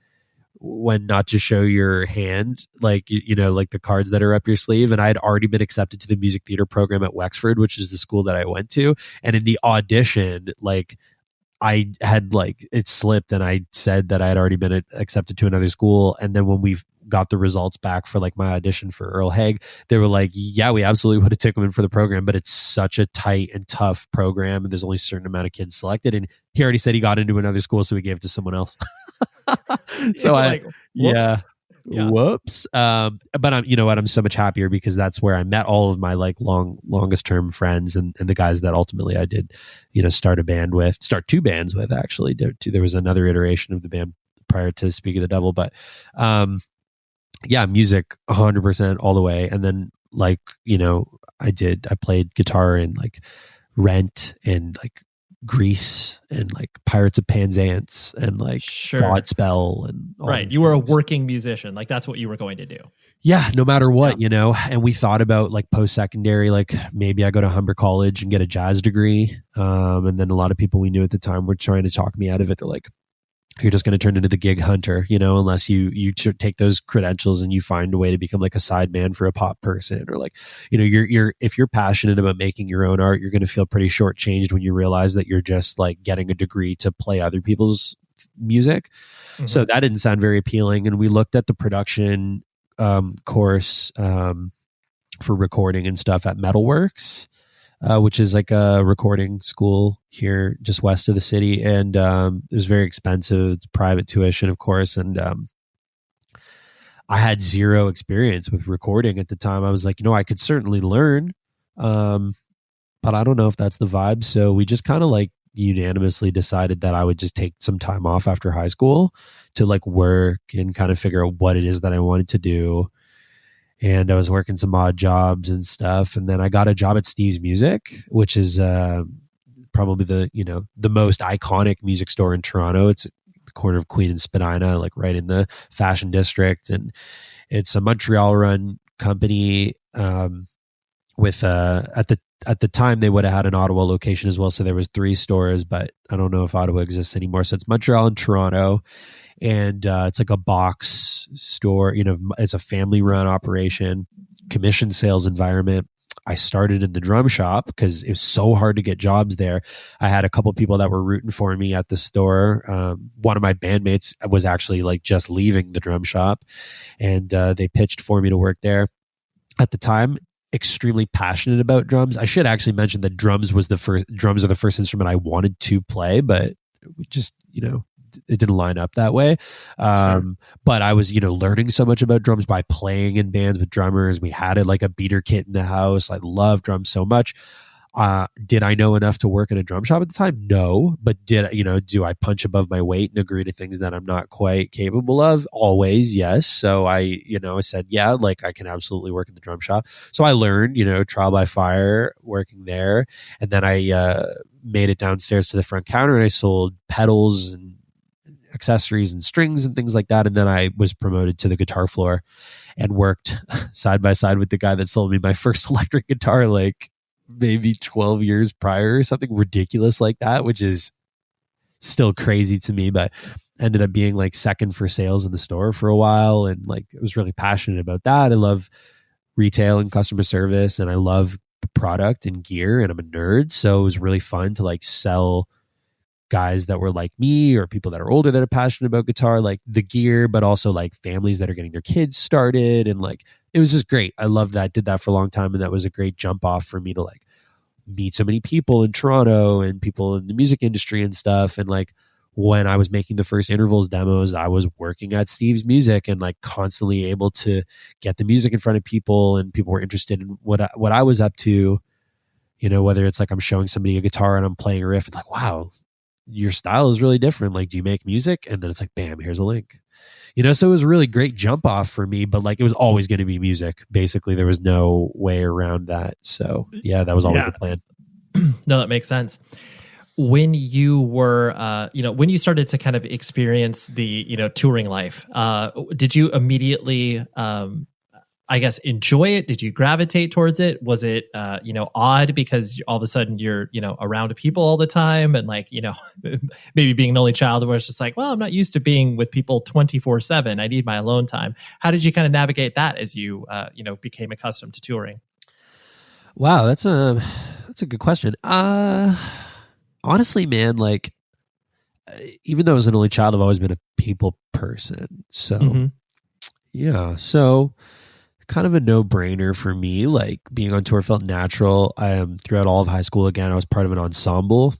when not to show your hand, like, you know, like the cards that are up your sleeve. And I had already been accepted to the music theater program at Wexford, which is the school that I went to. And in the audition, like, I had like it slipped and I said that I had already been accepted to another school. And then when we got the results back for like my audition for Earl Haig, they were like, yeah, we absolutely would have taken him in for the program, but it's such a tight and tough program and there's only a certain amount of kids selected. And he already said he got into another school, so he gave it to someone else. So whoops. But I'm, you know what, I'm so much happier because that's where I met all of my like longest term friends and the guys that ultimately I did, you know, start two bands with actually. There was another iteration of the band prior to Speak of the Devil, but yeah, music 100% all the way. And then like, you know, I played guitar in like Rent and like Grease and like Pirates of Penzance and like Godspell and all right. You were a working musician. Like that's what you were going to do. Yeah, no matter what, you know. And we thought about like post-secondary, like maybe I go to Humber College and get a jazz degree. And then a lot of people we knew at the time were trying to talk me out of it. They're like, you're just going to turn into the gig hunter, you know, unless you take those credentials and you find a way to become like a sideman for a pop person, or like, you know, if you're passionate about making your own art, you're going to feel pretty shortchanged when you realize that you're just like getting a degree to play other people's music. Mm-hmm. So that didn't sound very appealing. And we looked at the production course for recording and stuff at Metalworks, which is like a recording school here just west of the city. And it was very expensive. It's private tuition, of course. And I had zero experience with recording at the time. I was like, you know, I could certainly learn, but I don't know if that's the vibe. So we just kind of like unanimously decided that I would just take some time off after high school to like work and kind of figure out what it is that I wanted to do. And I was working some odd jobs and stuff. And then I got a job at Steve's Music, which is probably the most iconic music store in Toronto. It's at the corner of Queen and Spadina, like right in the fashion district. And it's a Montreal run company with at the time they would have had an Ottawa location as well. So there was 3 stores, but I don't know if Ottawa exists anymore. So it's Montreal and Toronto. And it's like a box store, you know, it's a family run operation, commission sales environment. I started in the drum shop because it was so hard to get jobs there. I had a couple people that were rooting for me at the store. One of my bandmates was actually like just leaving the drum shop, and they pitched for me to work there. At the time, extremely passionate about drums. I should actually mention that drums are the first instrument I wanted to play, but we just, you know, it didn't line up that way. But I was, you know, learning so much about drums by playing in bands with drummers. We had like a beater kit in the house. I love drums so much. Did I know enough to work in a drum shop at the time? No. But do I punch above my weight and agree to things that I'm not quite capable of? Always, yes. So I said, yeah, like I can absolutely work in the drum shop. So I learned, you know, trial by fire working there. And then I made it downstairs to the front counter and I sold pedals and accessories and strings and things like that. And then I was promoted to the guitar floor and worked side by side with the guy that sold me my first electric guitar, like maybe 12 years prior or something ridiculous like that, which is still crazy to me, but ended up being like second for sales in the store for a while. And like, I was really passionate about that. I love retail and customer service, and I love product and gear, and I'm a nerd. So it was really fun to like sell guys that were like me or people that are older that are passionate about guitar, like the gear, but also like families that are getting their kids started. And like, it was just great. I loved that. Did that for a long time. And that was a great jump off for me to like meet so many people in Toronto and people in the music industry and stuff. And like, when I was making the first intervals demos, I was working at Steve's Music and like constantly able to get the music in front of people, and people were interested in what I was up to. You know, whether it's like I'm showing somebody a guitar and I'm playing a riff, and like, wow, your style is really different. Like, do you make music? And then it's like, bam, here's a link. You know, so it was a really great jump off for me, but like it was always going to be music. Basically, there was no way around that. So yeah, that was always the plan. No, that makes sense. When you were, when you started to kind of experience the, touring life, did you immediately, I guess, enjoy it? Did you gravitate towards it? Was it, odd because all of a sudden you're, around people all the time and like, maybe being an only child where it's just like, well, I'm not used to being with people 24/7. I need my alone time. How did you kind of navigate that as you, became accustomed to touring? Wow, that's a good question. Honestly, man, like, even though I was an only child, I've always been a people person. So, yeah. So, kind of a no-brainer for me. Like, being on tour felt natural. Throughout all of high school, again, I was part of an ensemble.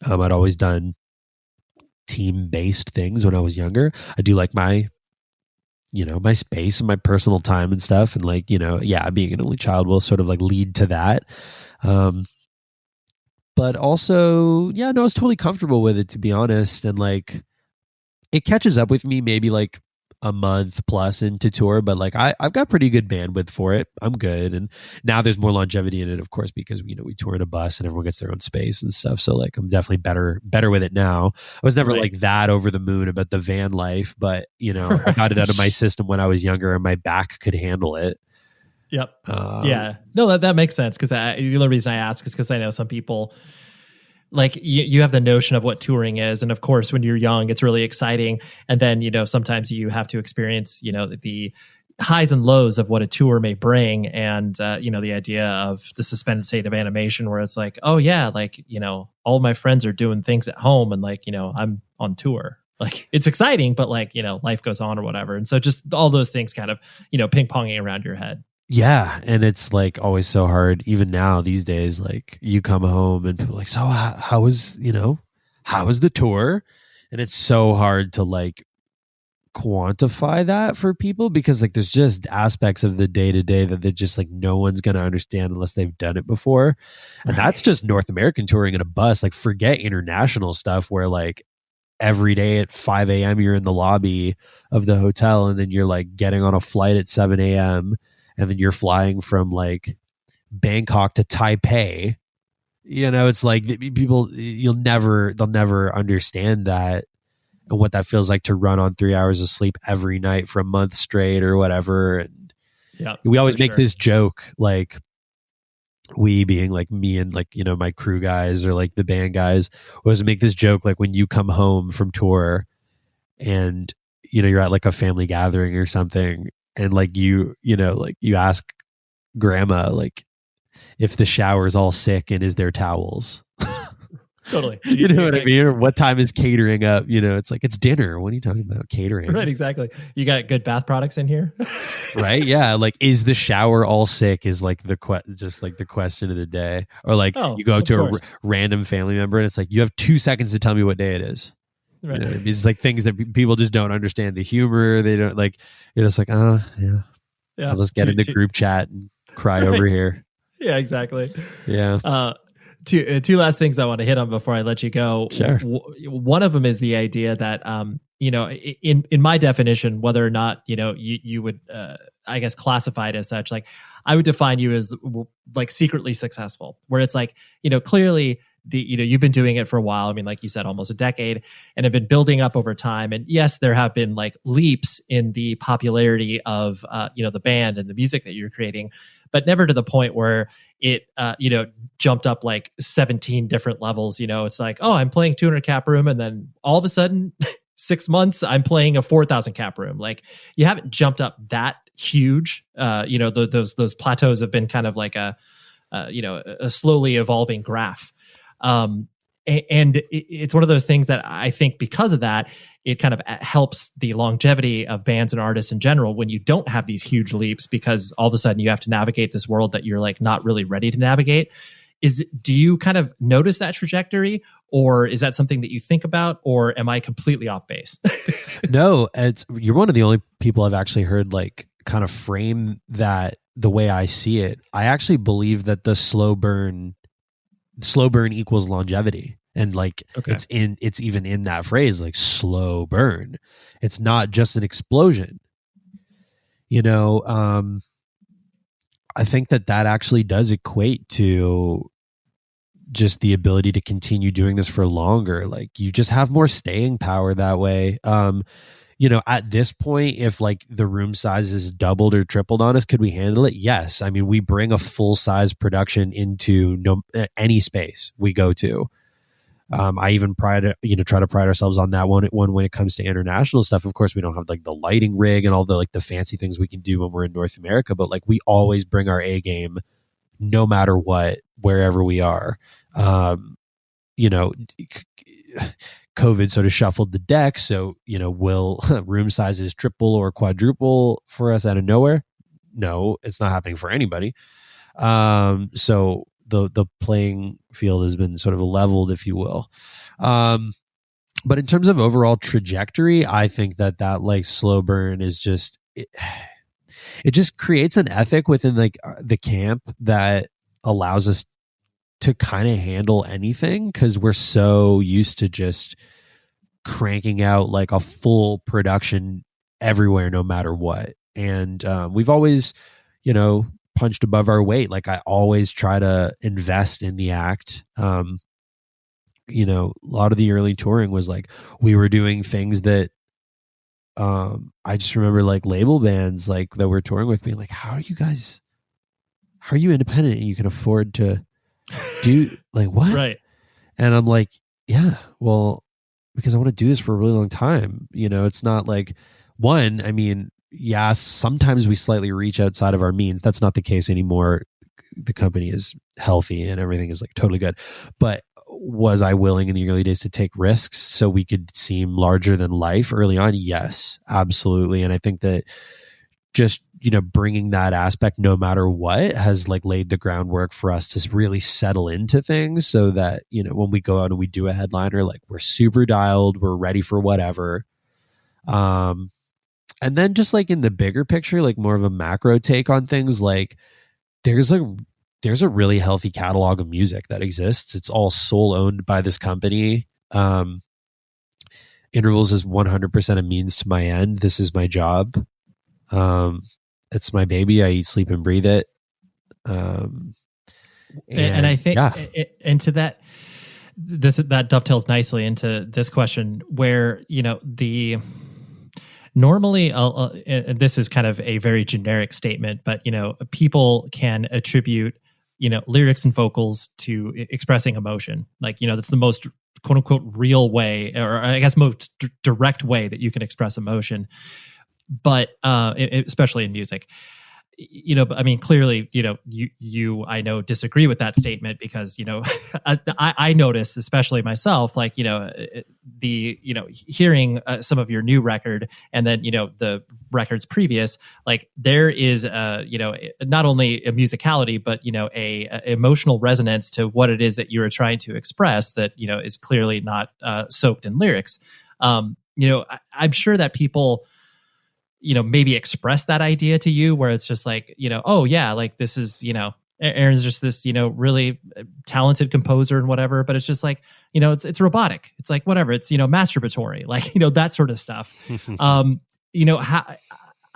I'd always done team-based things when I was younger. I do like my space and my personal time and stuff. And like, being an only child will sort of like lead to that. But also, I was totally comfortable with it, to be honest. And like, it catches up with me maybe like a month plus into tour, but like I've got pretty good bandwidth for it. I'm good. And now there's more longevity in it, of course, because we tour in a bus and everyone gets their own space and stuff. So like, I'm definitely better with it now. I was never like that over the moon about the van life, but I got it out of my system when I was younger and my back could handle it. Yep. Yeah. No, that makes sense. Because the only reason I ask is because I know some people, like you have the notion of what touring is. And of course, when you're young, it's really exciting. And then, sometimes you have to experience, the highs and lows of what a tour may bring. And, the idea of the suspended state of animation where it's like, oh yeah, like, all my friends are doing things at home and like, I'm on tour. Like it's exciting, but like, life goes on or whatever. And so just all those things kind of, ping-ponging around your head. Yeah. And it's like always so hard, even now these days, like you come home and people are like, so how was the tour? And it's so hard to like quantify that for people because like there's just aspects of the day to day that they're just like no one's going to understand unless they've done it before. And that's just North American touring in a bus. Like forget international stuff where like every day at 5 a.m. you're in the lobby of the hotel and then you're like getting on a flight at 7 a.m. and then you're flying from like Bangkok to Taipei. It's like people, they'll never understand that and what that feels like to run on 3 hours of sleep every night for a month straight or whatever. And we always make this joke, like we being like me and like, my crew guys or like the band guys always make this joke. Like when you come home from tour and, you're at like a family gathering or something, and like you ask grandma like if the shower's all sick and is there towels. Totally. You know what I mean? Or what time is catering up? It's like it's dinner. What are you talking about? Catering. Right, exactly. You got good bath products in here? Right? Yeah. Like is the shower all sick is like the question of the day. Or like you go up to a random family member and it's like you have 2 seconds to tell me what day it is. Right. It's like things that people just don't understand the humor. They don't like. You're just like, oh yeah. I'll just get into group chat and cry over here. Yeah, exactly. Yeah. Two last things I want to hit on before I let you go. Sure. One of them is the idea that in my definition, whether or not you would I guess classify it as such, like I would define you as like secretly successful, where it's like clearly you've been doing it for a while. I mean, like you said, almost a decade, and have been building up over time. And yes, there have been like leaps in the popularity of the band and the music that you're creating, but never to the point where it jumped up like 17 different levels. It's like, oh, I'm playing 200 cap room, and then all of a sudden 6 months I'm playing a 4,000 cap room. Like you haven't jumped up that huge. Those plateaus have been kind of like a slowly evolving graph. And it's one of those things that I think because of that, it kind of helps the longevity of bands and artists in general when you don't have these huge leaps, because all of a sudden you have to navigate this world that you're like not really ready to navigate. Do you kind of notice that trajectory, or is that something that you think about, or am I completely off base? No, you're one of the only people I've actually heard like kind of frame that the way I see it. I actually believe that the slow burn equals longevity. And like, Okay. it's even in that phrase, like slow burn. It's not just an explosion, I think that actually does equate to just the ability to continue doing this for longer. Like you just have more staying power that way. At this point, if like the room size is doubled or tripled on us, could we handle it? Yes. I mean, we bring a full size production into any space we go to. I even try to pride ourselves on that one when it comes to international stuff. Of course, we don't have like the lighting rig and all the like the fancy things we can do when we're in North America, but like we always bring our A game no matter what, wherever we are. COVID sort of shuffled the deck. So, will room sizes triple or quadruple for us out of nowhere? No, it's not happening for anybody. So the playing field has been sort of leveled, if you will. But in terms of overall trajectory, I think that like slow burn is just, it just creates an ethic within like the camp that allows us to kind of handle anything, because we're so used to just cranking out like a full production everywhere, no matter what. And we've always, punched above our weight. Like I always try to invest in the act. A lot of the early touring was like we were doing things that I just remember like label bands like that we're touring with being like, how are you independent and you can afford to do like what? Right. And I'm like, yeah, well, because I want to do this for a really long time. It's not like yes, sometimes we slightly reach outside of our means. That's not the case anymore. The company is healthy and everything is like totally good. But was I willing in the early days to take risks so we could seem larger than life early on? Yes, absolutely. And I think that just, bringing that aspect no matter what has like laid the groundwork for us to really settle into things so that, when we go out and we do a headliner, like we're super dialed, we're ready for whatever. And then just like in the bigger picture, like more of a macro take on things, like there's a really healthy catalog of music that exists. It's all sole owned by this company. Intervals is 100% a means to my end. This is my job. It's my baby. I eat, sleep, and breathe it. And I think, yeah. into that, that dovetails nicely into this question where, normally, and this is kind of a very generic statement, but, people can attribute, lyrics and vocals to expressing emotion. Like, that's the most quote unquote real way, or I guess most direct way that you can express emotion. But especially in music, but I mean, clearly, you I know disagree with that statement because, I notice, especially myself, like, hearing some of your new record and then, the records previous, like there is, not only a musicality, but, a emotional resonance to what it is that you are trying to express that, is clearly not soaked in lyrics. I'm sure that people, maybe express that idea to you where it's just like, oh yeah, like this is, Aaron's just this, really talented composer and whatever, but it's just like, it's robotic. It's like, whatever, it's, masturbatory, like, that sort of stuff. How,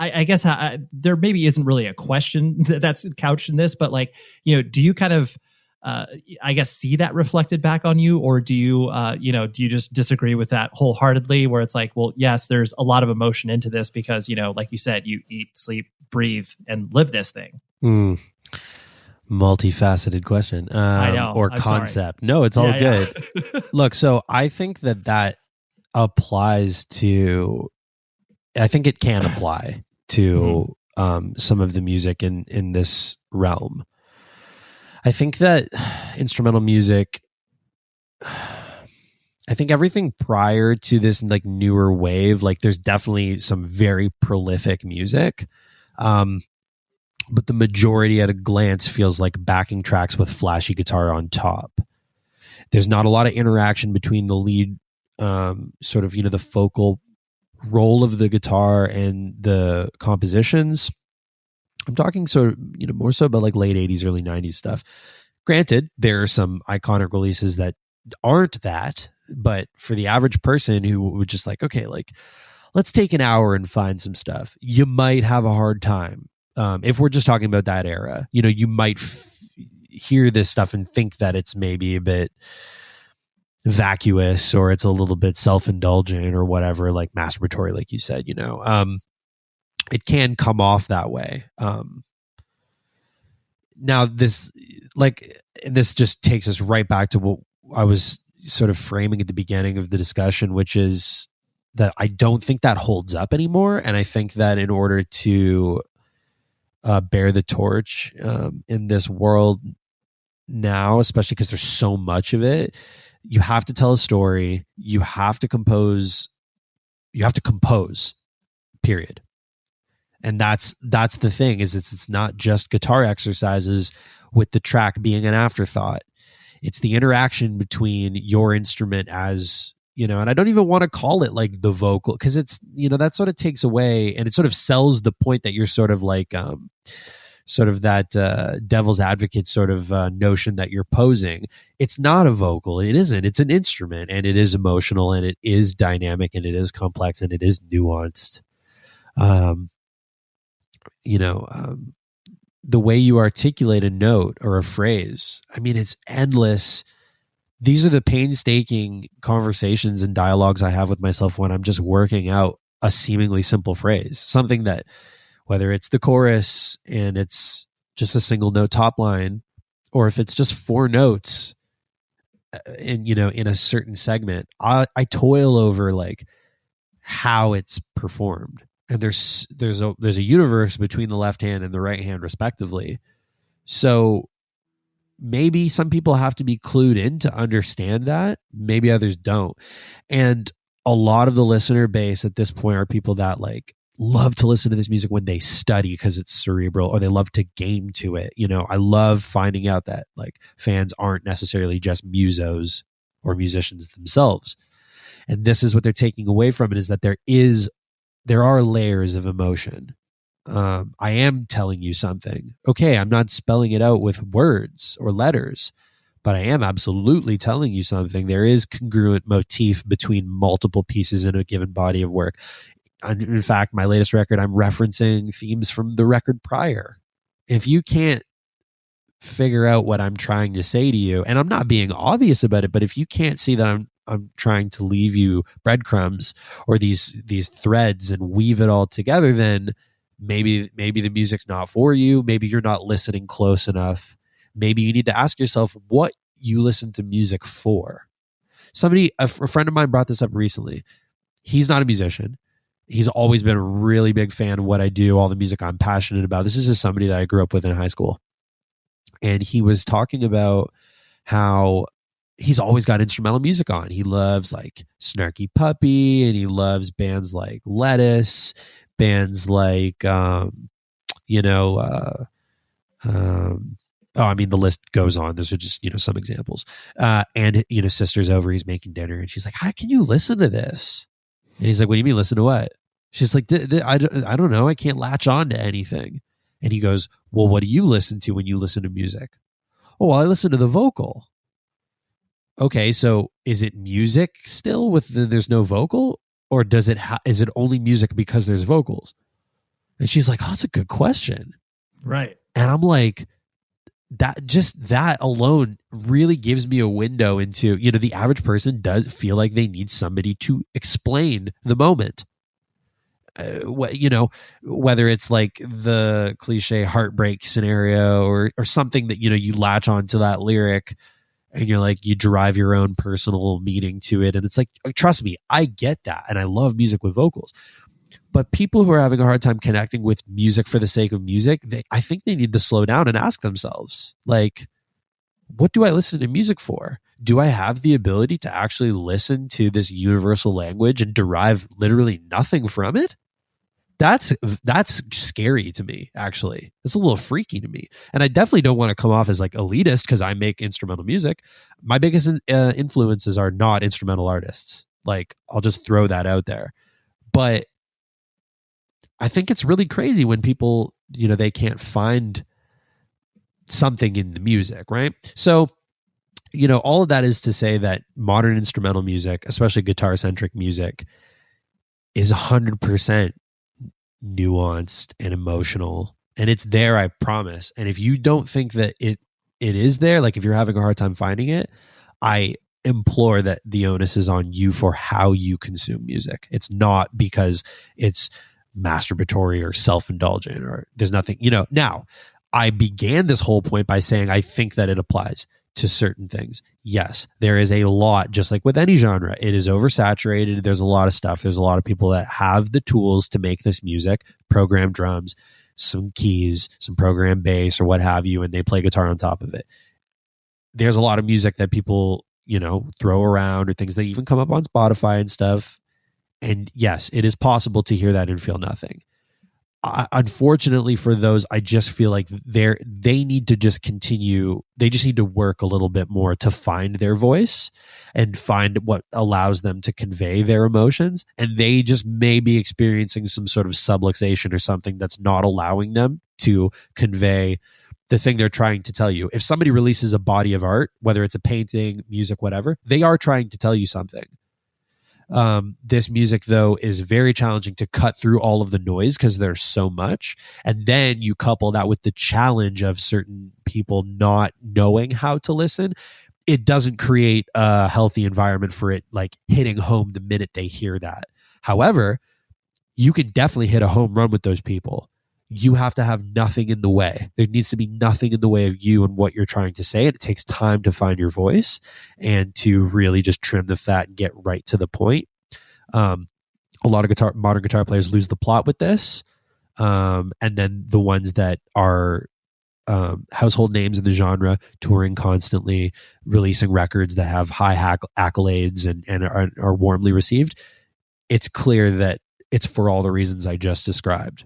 I guess there maybe isn't really a question that's couched in this, but like, do you kind of, I guess, see that reflected back on you, or do you, do you just disagree with that wholeheartedly? Where it's like, well, yes, there's a lot of emotion into this because, like you said, you eat, sleep, breathe, and live this thing. Multifaceted question, I know, or I'm concept. Sorry. No, it's all Yeah. good. Look, so I think that applies to. I think it can apply to some of the music in this realm. I think that instrumental music I think everything prior to this like newer wave, like there's definitely some very prolific music. But the majority at a glance feels like backing tracks with flashy guitar on top. There's not a lot of interaction between the lead, sort of, the focal role of the guitar and the compositions. I'm talking sort of, more so about like late 80s, early 90s stuff. Granted, there are some iconic releases that aren't that, but for the average person who would just like, okay, like let's take an hour and find some stuff, you might have a hard time. If we're just talking about that era, you might hear this stuff and think that it's maybe a bit vacuous or it's a little bit self-indulgent or whatever, like masturbatory, like you said, it can come off that way. Now this just takes us right back to what I was sort of framing at the beginning of the discussion, which is that I don't think that holds up anymore. And I think that in order to bear the torch in this world now, especially because there's so much of it, you have to tell a story, you have to compose, period. And that's the thing, is it's not just guitar exercises with the track being an afterthought. It's the interaction between your instrument as, and I don't even want to call it like the vocal, because it's, that sort of takes away and it sort of sells the point that you're sort of like, sort of that devil's advocate sort of notion that you're posing. It's not a vocal. It isn't. It's an instrument, and it is emotional, and it is dynamic, and it is complex, and it is nuanced. The way you articulate a note or a phrase, I mean, it's endless. These are the painstaking conversations and dialogues I have with myself when I'm just working out a seemingly simple phrase, something that, whether it's the chorus and it's just a single note top line, or if it's just 4 notes in a certain segment, I toil over like how it's performed. And there's a universe between the left hand and the right hand respectively. So maybe some people have to be clued in to understand that. Maybe others don't. And a lot of the listener base at this point are people that like love to listen to this music when they study because it's cerebral, or they love to game to it. I love finding out that like fans aren't necessarily just musos or musicians themselves. And this is what they're taking away from it, is that there are layers of emotion. I am telling you something. Okay, I'm not spelling it out with words or letters, but I am absolutely telling you something. There is congruent motif between multiple pieces in a given body of work. In fact, my latest record, I'm referencing themes from the record prior. If you can't figure out what I'm trying to say to you, and I'm not being obvious about it, but if you can't see that I'm trying to leave you breadcrumbs or these threads and weave it all together, then maybe the music's not for you. Maybe you're not listening close enough. Maybe you need to ask yourself what you listen to music for. A friend of mine brought this up recently. He's not a musician. He's always been a really big fan of what I do, all the music I'm passionate about. This is just somebody that I grew up with in high school. And he was talking about how he's always got instrumental music on. He loves like Snarky Puppy, and he loves bands like Lettuce, bands like, the list goes on. Those are just, some examples. And Sister's over, he's making dinner, and she's like, how can you listen to this? And he's like, what do you mean listen to what? She's like, I don't know. I can't latch on to anything. And he goes, well, what do you listen to when you listen to music? Oh, well, I listen to the vocal. Okay, so is it music still there's no vocal, or is it only music because there's vocals? And she's like, oh, that's a good question. Right. And I'm like, that alone really gives me a window into, the average person does feel like they need somebody to explain the moment. Whether it's like the cliche heartbreak scenario or something that, you latch onto that lyric and you're like, you drive your own personal meaning to it. And it's like, trust me, I get that. And I love music with vocals. But people who are having a hard time connecting with music for the sake of music, I think they need to slow down and ask themselves, like, what do I listen to music for? do I have the ability to actually listen to this universal language and derive literally nothing from it? That's scary to me, actually. It's a little freaky to me. And I definitely don't want to come off as like elitist because I make instrumental music. My biggest influences are not instrumental artists. Like, I'll just throw that out there. But I think it's really crazy when people, they can't find something in the music, right? So, all of that is to say that modern instrumental music, especially guitar-centric music, is 100% nuanced and emotional, and it's there, I promise. And if you don't think that it is there, like if you're having a hard time finding it, I implore that the onus is on you for how you consume music. It's not because it's masturbatory or self-indulgent or there's nothing, now I began this whole point by saying I think that it applies to certain things. Yes, there is a lot, just like with any genre, it is oversaturated. There's a lot of stuff. There's a lot of people that have the tools to make this music, program drums, some keys, some program bass or what have you, and they play guitar on top of it. There's a lot of music that people, throw around or things that even come up on Spotify and stuff. And yes, it is possible to hear that and feel nothing. Unfortunately for those, I just feel like they need to just continue. They just need to work a little bit more to find their voice and find what allows them to convey their emotions. And they just may be experiencing some sort of subluxation or something that's not allowing them to convey the thing they're trying to tell you. If somebody releases a body of art, whether it's a painting, music, whatever, they are trying to tell you something. This music, though, is very challenging to cut through all of the noise because there's so much. And then you couple that with the challenge of certain people not knowing how to listen. It doesn't create a healthy environment for it, like hitting home the minute they hear that. However, you can definitely hit a home run with those people. You have to have nothing in the way. There needs to be nothing in the way of you and what you're trying to say. And it takes time to find your voice and to really just trim the fat and get right to the point. A lot of modern guitar players lose the plot with this. And then the ones that are household names in the genre, touring constantly, releasing records that have high accolades and are warmly received, it's clear that it's for all the reasons I just described.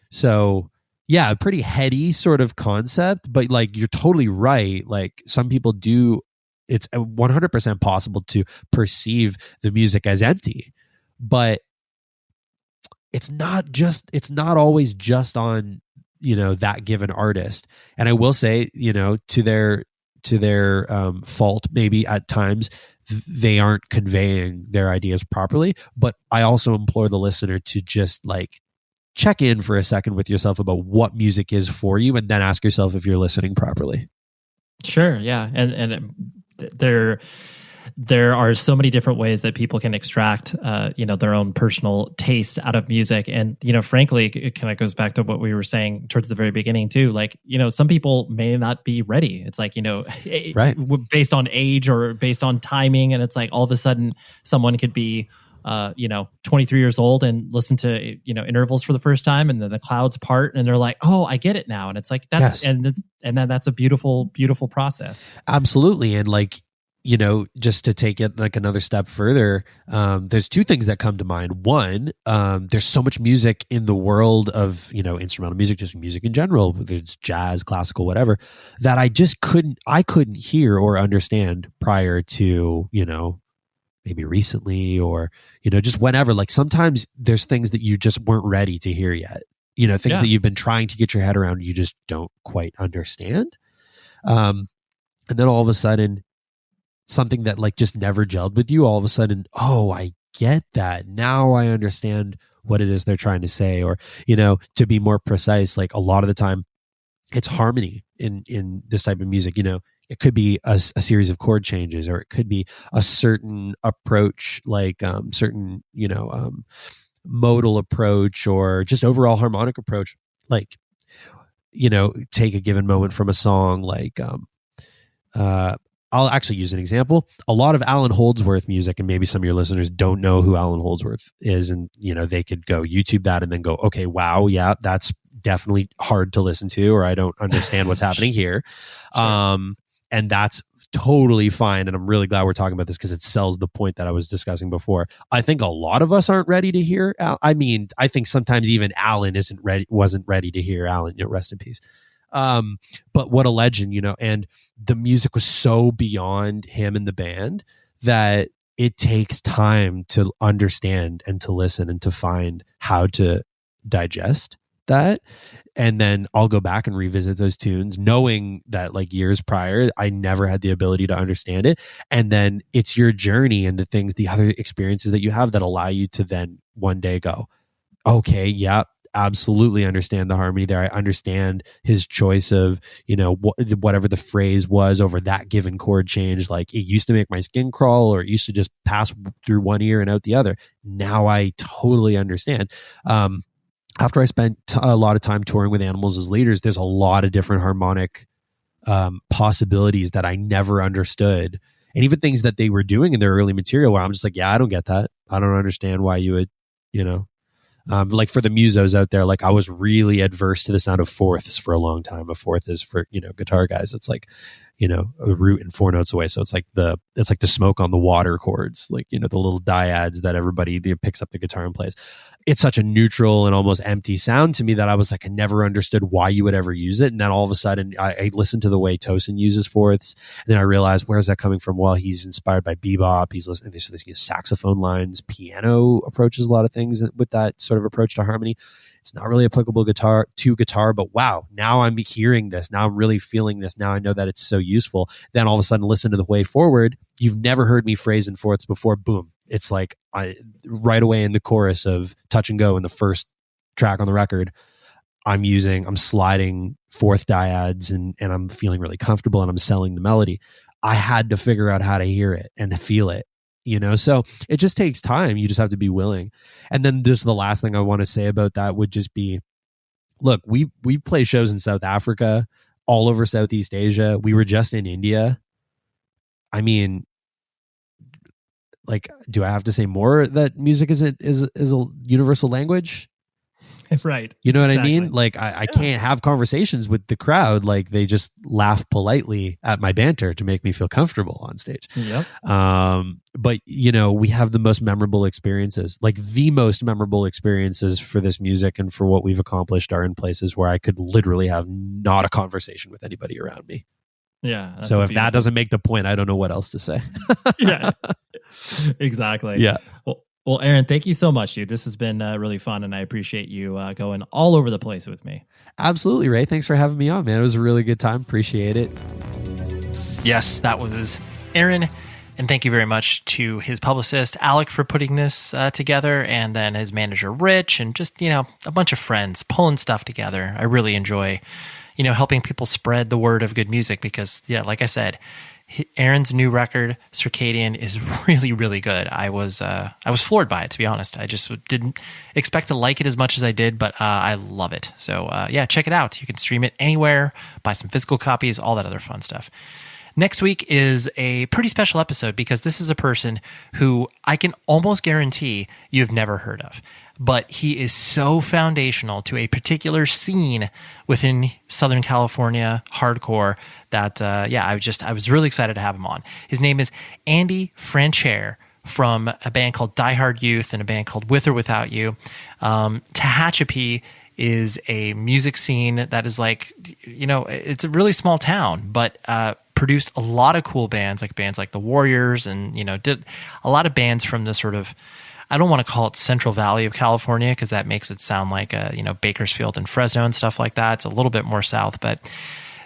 So yeah, a pretty heady sort of concept, but like you're totally right. Like some people do, it's 100% possible to perceive the music as empty, but it's not always just on, that given artist. And I will say, to their fault, maybe at times they aren't conveying their ideas properly, but I also implore the listener to just like check in for a second with yourself about what music is for you, and then ask yourself if you're listening properly. Sure. Yeah. And there are so many different ways that people can extract, their own personal taste out of music. And, frankly, it kind of goes back to what we were saying towards the very beginning too. Like, some people may not be ready. It's like, right, based on age or based on timing. And it's like, all of a sudden someone could be, 23 years old and listen to, intervals for the first time, and then the clouds part and they're like, oh, I get it now. And it's like, that's, yes. And then that's a beautiful, beautiful process. Absolutely. And like, just to take it like another step further, there's two things that come to mind. One, there's so much music in the world of, instrumental music, just music in general, whether it's jazz, classical, whatever, that I couldn't hear or understand prior to, maybe recently or, just whenever. Like sometimes there's things that you just weren't ready to hear yet, things that you've been trying to get your head around, you just don't quite understand. And then all of a sudden, something that like just never gelled with you, all of a sudden, oh, I get that. Now I understand what it is they're trying to say. Or, to be more precise, like a lot of the time it's harmony in this type of music. It could be a series of chord changes, or it could be a certain approach, like certain, modal approach, or just overall harmonic approach. Like, take a given moment from a song, like, I'll actually use an example. A lot of Alan Holdsworth music, and maybe some of your listeners don't know who Alan Holdsworth is, and they could go YouTube that and then go, okay, wow, yeah, that's definitely hard to listen to, or I don't understand what's happening here. Sure. And that's totally fine. And I'm really glad we're talking about this because it sells the point that I was discussing before. I think a lot of us aren't ready to hear. I mean, I think sometimes even Alan wasn't ready to hear Alan, rest in peace. But what a legend, and the music was so beyond him and the band that it takes time to understand and to listen and to find how to digest that. And then I'll go back and revisit those tunes knowing that like years prior, I never had the ability to understand it. And then it's your journey and the other experiences that you have that allow you to then one day go, okay, yeah, absolutely understand the harmony there. I understand his choice of, whatever the phrase was over that given chord change. Like it used to make my skin crawl, or it used to just pass through one ear and out the other. Now I totally understand. After I spent a lot of time touring with Animals as Leaders, there's a lot of different harmonic possibilities that I never understood. And even things that they were doing in their early material where I'm just like, yeah, I don't get that. I don't understand why you would, like for the musos out there, like I was really adverse to the sound of fourths for a long time. A fourth is for, guitar guys. It's like, a root and 4 notes away. So it's like the smoke on the water chords, like, the little dyads that everybody picks up the guitar and plays. It's such a neutral and almost empty sound to me that I was like, I never understood why you would ever use it. And then all of a sudden I listened to the way Tosin uses fourths. And then I realized, where's that coming from? Well, he's inspired by bebop. He's listening to this saxophone lines, piano approaches a lot of things with that sort of approach to harmony. It's not really applicable to guitar, but wow, now I'm hearing this. Now I'm really feeling this. Now I know that it's so useful. Then all of a sudden, listen to the way forward. You've never heard me phrase in fourths before. Boom. It's like right away in the chorus of Touch and Go in the first track on the record, I'm sliding fourth dyads and I'm feeling really comfortable and I'm selling the melody. I had to figure out how to hear it and feel it. So it just takes time. You just have to be willing. And then just the last thing I want to say about that would just be, look, we play shows in South Africa, all over Southeast Asia. We were just in India. I mean, like, do I have to say more that music is a universal language? Right. You know what I mean? Like I can't have conversations with the crowd. Like they just laugh politely at my banter to make me feel comfortable on stage. Yep. But we have the most memorable experiences, like the most memorable experiences for this music and for what we've accomplished are in places where I could literally have not a conversation with anybody around me. Yeah. So if that doesn't make the point, I don't know what else to say. Yeah, exactly. Yeah. Well, Aaron, thank you so much, dude. This has been really fun, and I appreciate you going all over the place with me. Absolutely, Ray. Thanks for having me on, man. It was a really good time. Appreciate it. Yes, that was Aaron. And thank you very much to his publicist, Alec, for putting this together, and then his manager, Rich, and just, a bunch of friends pulling stuff together. I really enjoy, helping people spread the word of good music because, yeah, like I said, Aaron's new record, Circadian, is really, really good. I was floored by it, to be honest. I just didn't expect to like it as much as I did, but I love it. So yeah, check it out. You can stream it anywhere, buy some physical copies, all that other fun stuff. Next week is a pretty special episode because this is a person who I can almost guarantee you've never heard of. But he is so foundational to a particular scene within Southern California hardcore that, I was really excited to have him on. His name is Andy Francher from a band called Die Hard Youth and a band called With or Without You. Tehachapi is a music scene that is like, it's a really small town, but produced a lot of cool bands like the Warriors and, did a lot of bands from the sort of, I don't want to call it Central Valley of California because that makes it sound like, Bakersfield and Fresno and stuff like that. It's a little bit more south, but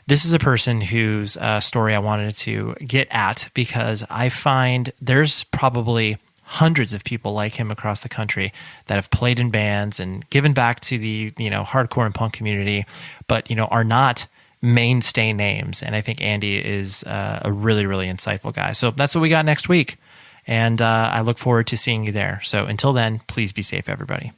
this is a person whose story I wanted to get at because I find there's probably hundreds of people like him across the country that have played in bands and given back to the, hardcore and punk community, but, are not mainstay names. And I think Andy is a really, really insightful guy. So that's what we got next week. And I look forward to seeing you there. So until then, please be safe, everybody.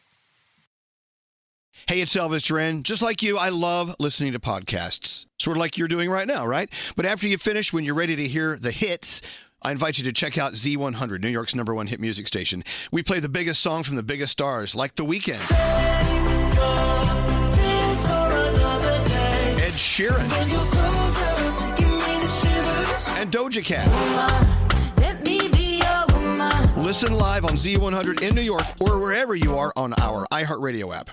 Hey, it's Elvis Duran. Just like you, I love listening to podcasts. Sort of like you're doing right now, right? But after you finish, when you're ready to hear the hits, I invite you to check out Z100, New York's #1 hit music station. We play the biggest songs from the biggest stars, like The Weeknd, Ed Sheeran, and Doja Cat. Listen live on Z100 in New York or wherever you are on our iHeartRadio app.